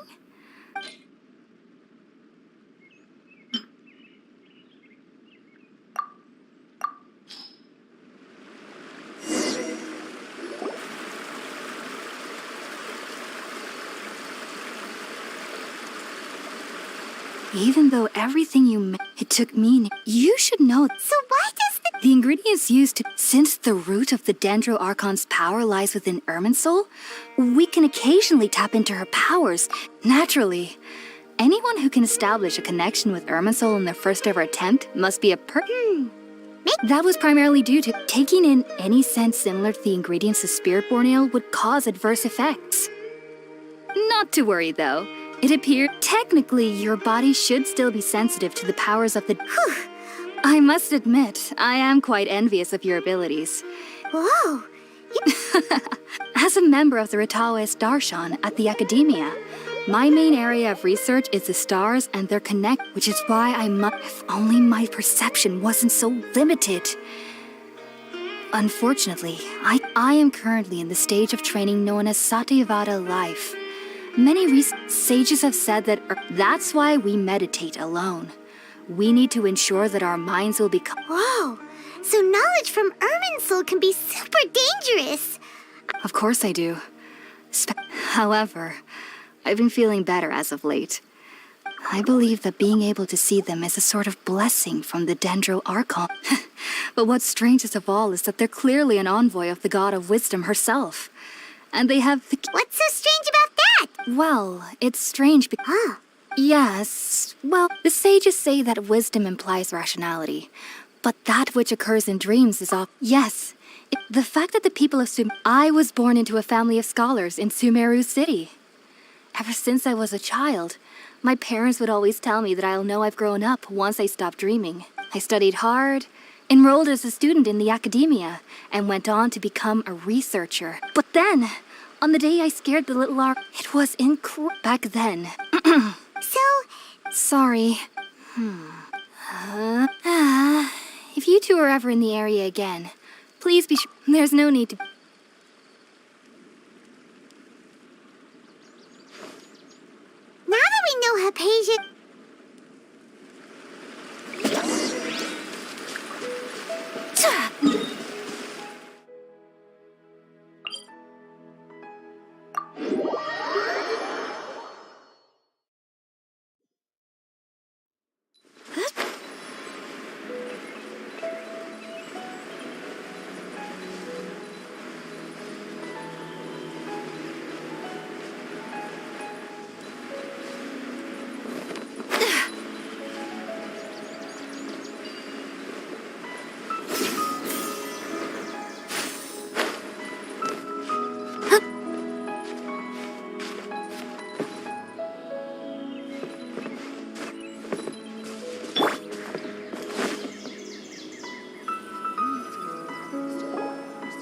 Even though everything you made, it took me. You should know. So why does The ingredients used to. Since the root of the Dendro Archon's power lies within Irminsul, we can occasionally tap into her powers, naturally. Anyone who can establish a connection with Irminsul in their first ever attempt must be a That was primarily due to taking in any scent similar to the ingredients of Spiritborn Ale would cause adverse effects. Not to worry, though. It appeared technically your body should still be sensitive to the powers of the. I must admit, I am quite envious of your abilities. Whoa. As a member of the Ritaoist Darshan at the Academia, my main area of research is the stars and their connect, which is why if only my perception wasn't so limited. Unfortunately, I am currently in the stage of training known as Satyavada life. Many sages have said that that's why we meditate alone. We need to ensure that our minds will become. Whoa. So knowledge from Irminsul can be super dangerous. Of course I do. However, I've been feeling better as of late. I believe that being able to see them is a sort of blessing from the Dendro Archon. But what's strangest of all is that they're clearly an envoy of the god of wisdom herself. And they have the... What's so strange about that? Well, it's strange because... Yes, well, the sages say that wisdom implies rationality. But that which occurs in dreams is off... Yes, the fact that the people of I was born into a family of scholars in Sumeru City. Ever since I was a child, my parents would always tell me that I'll know I've grown up once I stop dreaming. I studied hard, enrolled as a student in the academia, and went on to become a researcher. But then, on the day I scared the little it was back then. So, Sorry. If you two are ever in the area again, please be sure. There's no need to. Now that we know Hypatia...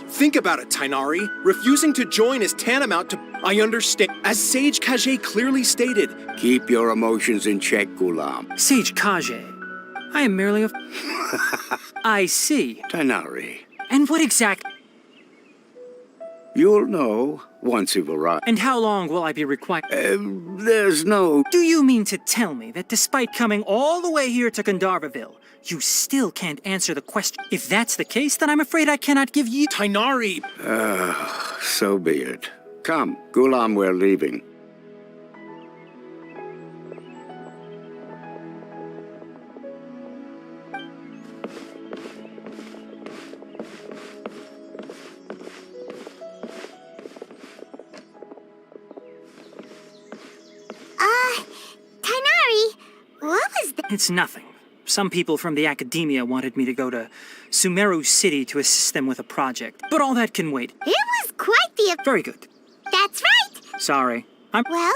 Think about it, Tainari. Refusing to join is tantamount to... I understand. As Sage Kage clearly stated... Keep your emotions in check, Gulam. Sage Kage, I am merely a... I see. Tainari, And what exact... you'll know once you've arrived. And how long will I be required... There's no... Do you mean to tell me that despite coming all the way here to Gandharvaville, you still can't answer the question? If that's the case, then I'm afraid I cannot give you... Tainari! So be it. Come, Gulam, we're leaving. Tainari, what was that? It's nothing. Some people from the academia wanted me to go to Sumeru City to assist them with a project. But all that can wait. It was quite the... Very good. That's right. Sorry. I'm... Well,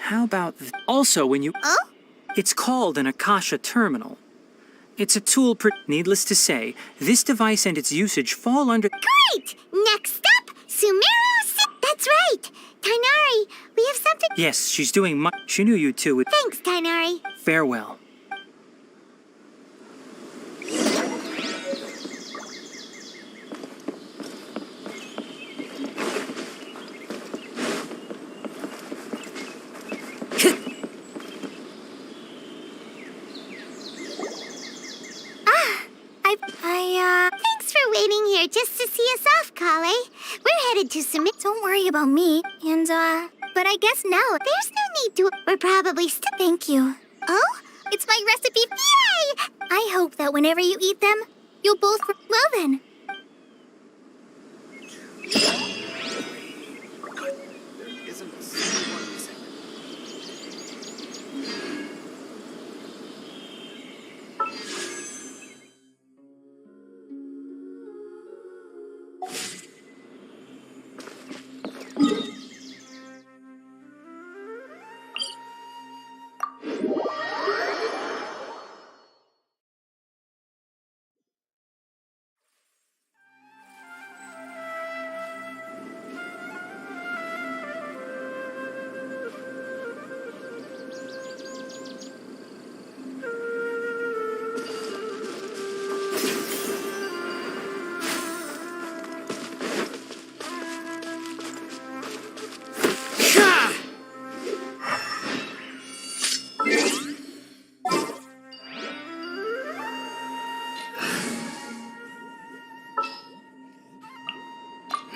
How about... Also, when you... oh? It's called an Akasha terminal. It's a tool Needless to say, this device and its usage fall under... Great! Next up, Sumeru City. That's right. Tainari, we have something... Yes, she's doing much... She knew you too. Thanks, Tainari. Farewell. Thanks for waiting here just to see us off, Kale. We're headed to Sumeru. Don't worry about me. And, but I guess now there's no need to... We're probably still... Thank you. Oh? It's my recipe. Yay! I hope that whenever you eat them, you'll both... Well then.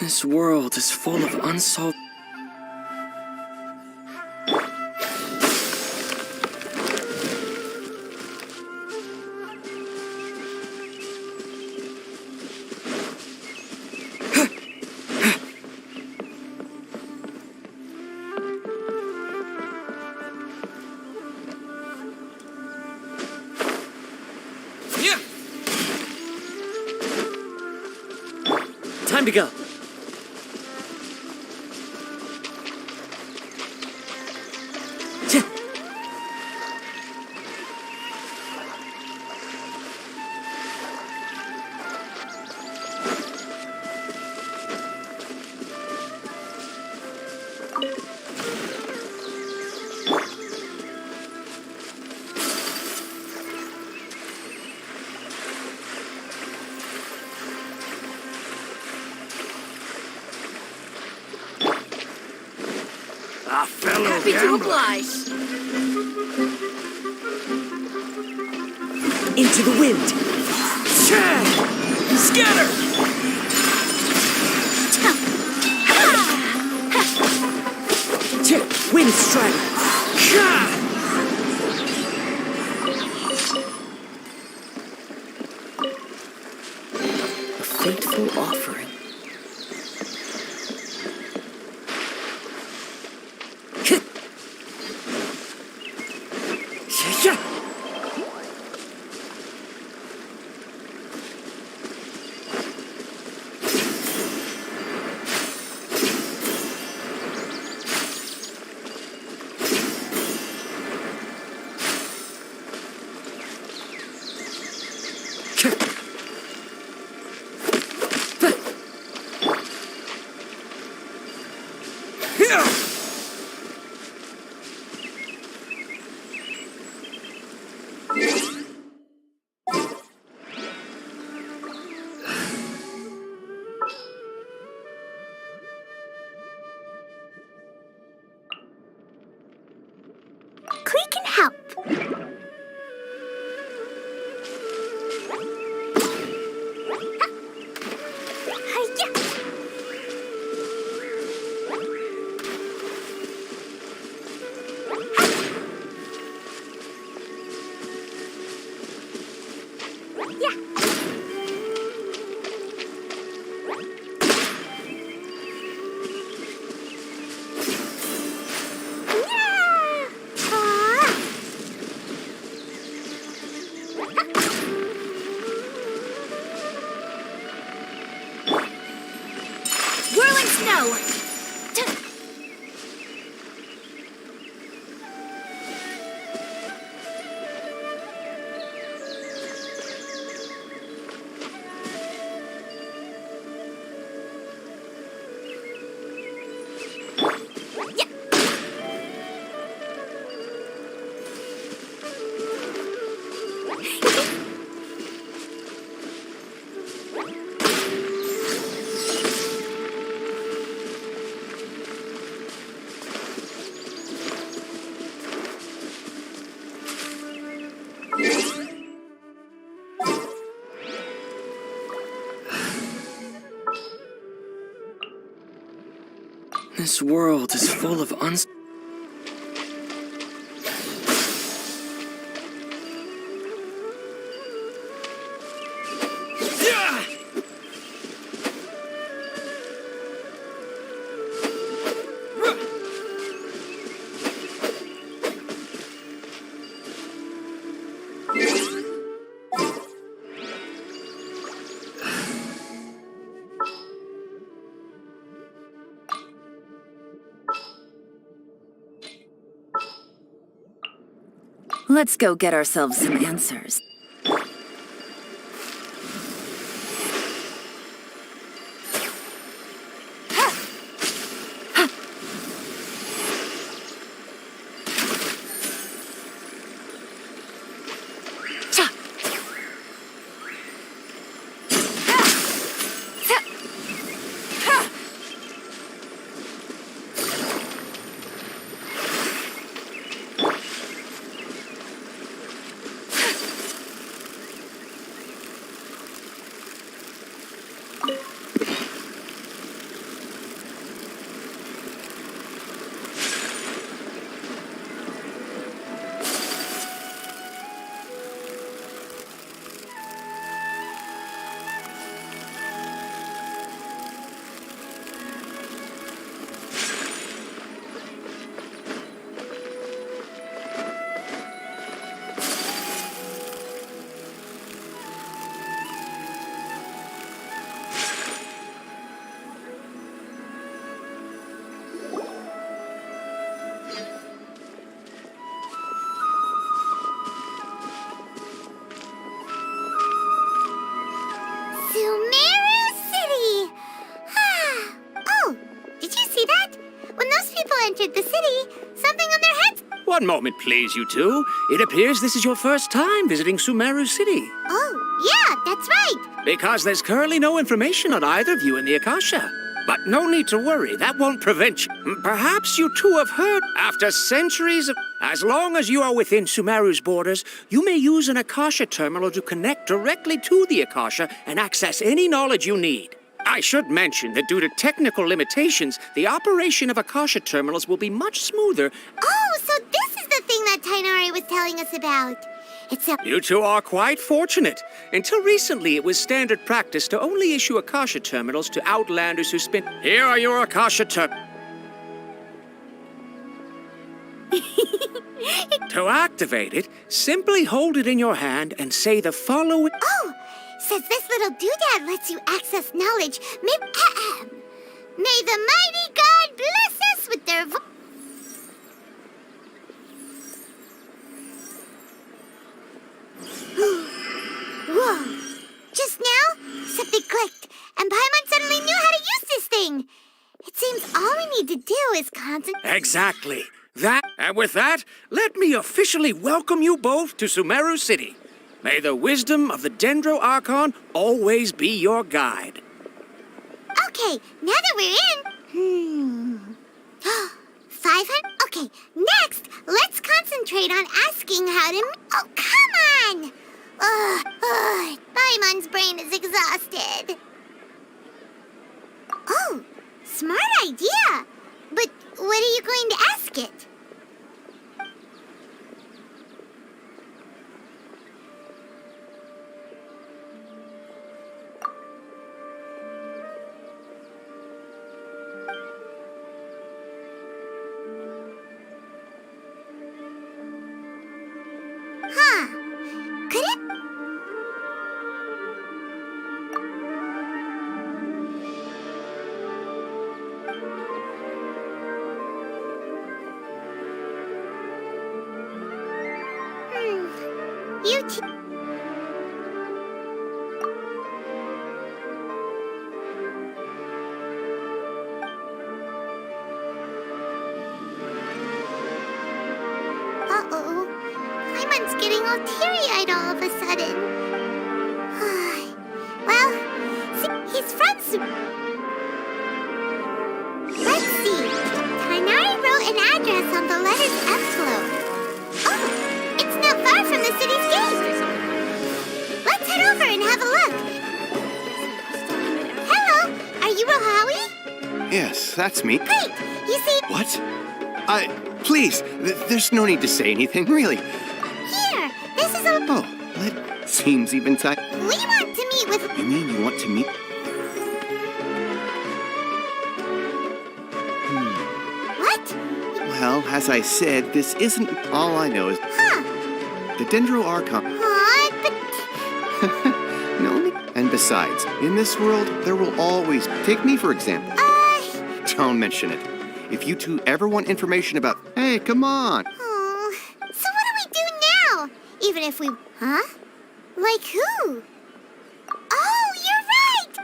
This world is full of unsolved... Time to go. fellow Happy to gambler. oblige. Into the wind! Scatter! Wind strike! A fateful offering. Klee can help. Hi-ya. Yeah. Yeah. Whirling snow. This world is full of Let's go get ourselves some answers. Sumeru City! Oh, did you see that? When those people entered the city, something on their heads... One moment, please, you two. It appears this is your first time visiting Sumeru City. Oh, yeah, that's right. Because there's currently no information on either of you in the Akasha. But no need to worry, that won't prevent you. Perhaps you too have heard, after centuries of... As long as you are within Sumeru's borders, you may use an Akasha terminal to connect directly to the Akasha and access any knowledge you need. I should mention that due to technical limitations, the operation of Akasha terminals will be much smoother. Oh, so this is the thing that Tainari was telling us about. It's a... You two are quite fortunate. Until recently, it was standard practice to only issue Akasha terminals to outlanders who spent... Here are your Akasha terminals. To activate it, simply hold it in your hand and say the following... Oh, says this little doodad lets you access knowledge. May the mighty God bless us with their Whoa! Just now, something clicked, and Paimon suddenly knew how to use this thing. It seems all we need to do is concentrate. Exactly. And with that, let me officially welcome you both to Sumeru City. May the wisdom of the Dendro Archon always be your guide. Okay, now that we're in... 500? Okay, next, let's concentrate on asking how to... Oh, come on! Paimon's brain is exhausted. Oh, smart idea. But what are you going to ask it? Huh. Could it... You Uh-oh. Paimon's getting all teary-eyed all of a sudden. Well, see, he's from Let's see. Tainari wrote an address on the letter's envelope. Oh, it's not far from the city's gate. Let's head over and have a look. Hello, are you Rohawi? Yes, that's me. Great, you see... What? Please, there's no need to say anything, really. Here, this is a... Oh, that seems even tight. We want to meet with... You mean you want to meet? What? Well, as I said, this isn't... All I know is... Huh. The Dendro Archon... But... No need... And besides, in this world, there will always... Take me, for example. Don't mention it. If you two ever want information about... Hey, come on! Oh, so what do we do now? Even if we... Huh? Like who? Oh, you're right!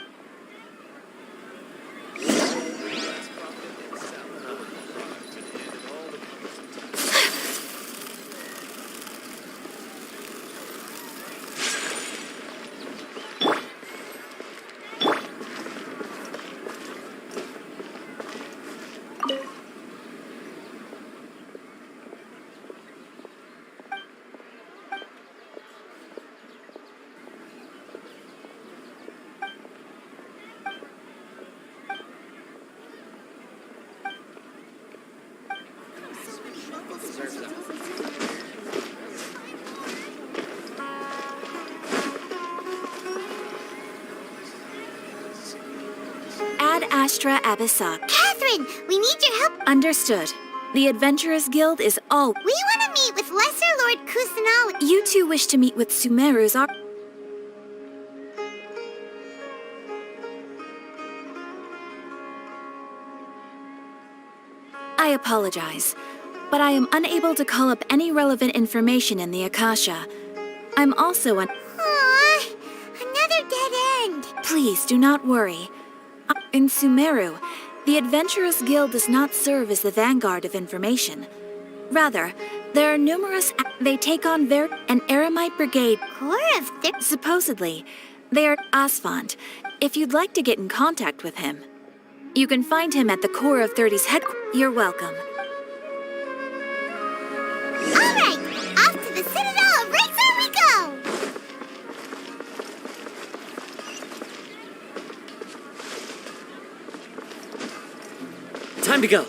Ad Astra Abyssa. Catherine, we need your help. Understood. The Adventurers Guild is all... We want to meet with Lesser Lord Kusanali. You two wish to meet with Sumeru's I apologize, but I am unable to call up any relevant information in the Akasha. I'm also Aww, another dead end. Please do not worry. In Sumeru, the Adventurers Guild does not serve as the vanguard of information. Rather, there are numerous... They take on an Eremite brigade. Core of Supposedly, they are Asfand, if you'd like to get in contact with him. You can find him at the core of 30's headquarters. You're welcome. All right, off to the Citadel of Razor we go! Time to go.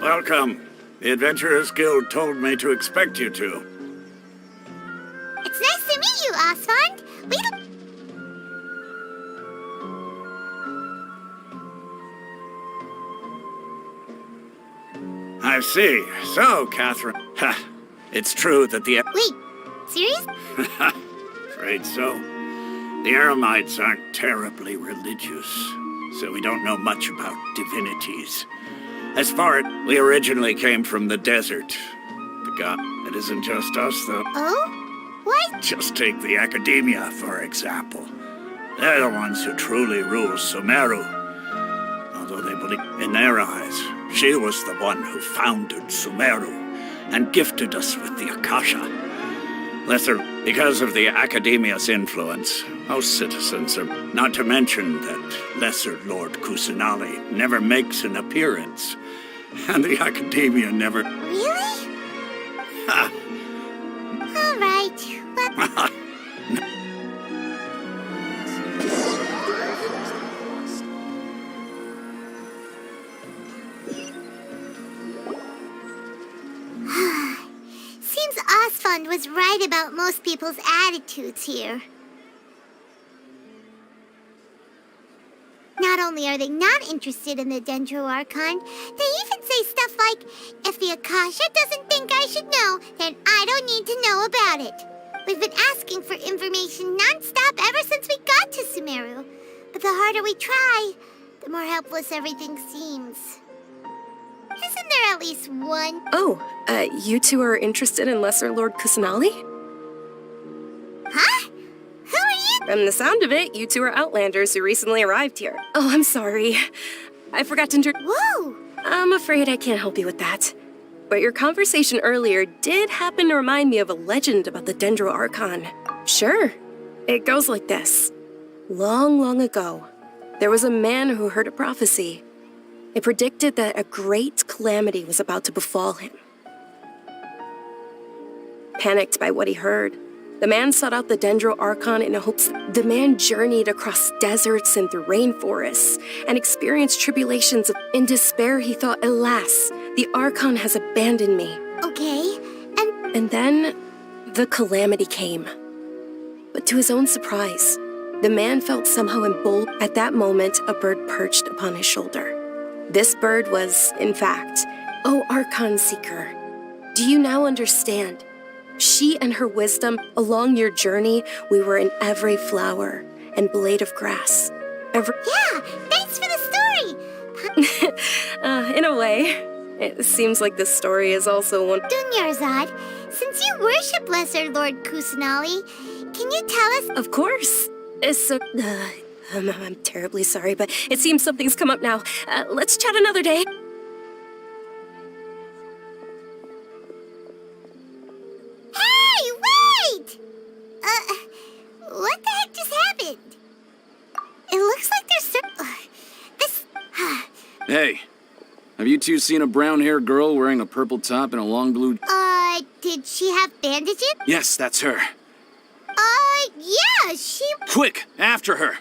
Welcome. The Adventurers Guild told me to expect you two. It's nice to meet you, Oswald. We don't... I see. So, Catherine. Ha! It's true that the... Wait, serious? Afraid so. The Eremites aren't terribly religious, so we don't know much about divinities. As far as we originally came from the desert. The god, it isn't just us, though. Oh? What? Just take the Academia, for example. They're the ones who truly rule Sumeru. Although they believe, in their eyes, she was the one who founded Sumeru and gifted us with the Akasha. Because of the Academia's influence, most citizens are... Not to mention that Lesser Lord Kusanali never makes an appearance. And the Academia never... Really? All right. Well... Seems Osfond was right about most people's attitudes here. Not only are they not interested in the Dendro Archon, they even say stuff like, if the Akasha doesn't think I should know, then I don't need to know about it. We've been asking for information non-stop ever since we got to Sumeru. But the harder we try, the more helpless everything seems. Isn't there at least one? Oh, you two are interested in Lesser Lord Kusanali? Huh? Who are you? From the sound of it, you two are Outlanders who recently arrived here. Oh, I'm sorry. I forgot to Whoa! I'm afraid I can't help you with that. But your conversation earlier did happen to remind me of a legend about the Dendro Archon. Sure. It goes like this. Long, long ago, there was a man who heard a prophecy. It predicted that a great calamity was about to befall him. Panicked by what he heard, the man sought out the Dendro Archon in hopes. The man journeyed across deserts and through rainforests and experienced tribulations. In despair, he thought, alas, the Archon has abandoned me. Okay, And then the calamity came. But to his own surprise, the man felt somehow emboldened. At that moment, a bird perched upon his shoulder. This bird was, in fact, O Archon Seeker, do you now understand? She and her wisdom, along your journey, we were in every flower and blade of grass. Yeah, thanks for the story! In a way. It seems like this story is also one... Dunyarzad, since you worship Lesser Lord Kusanali, can you tell us... Of course. I'm terribly sorry, but it seems something's come up now. Let's chat another day. Hey, wait! What the heck just happened? It looks like there's this... Hey, have you two seen a brown-haired girl wearing a purple top and a long blue... Did she have bandages? Yes, that's her. Yeah, she... Quick, after her!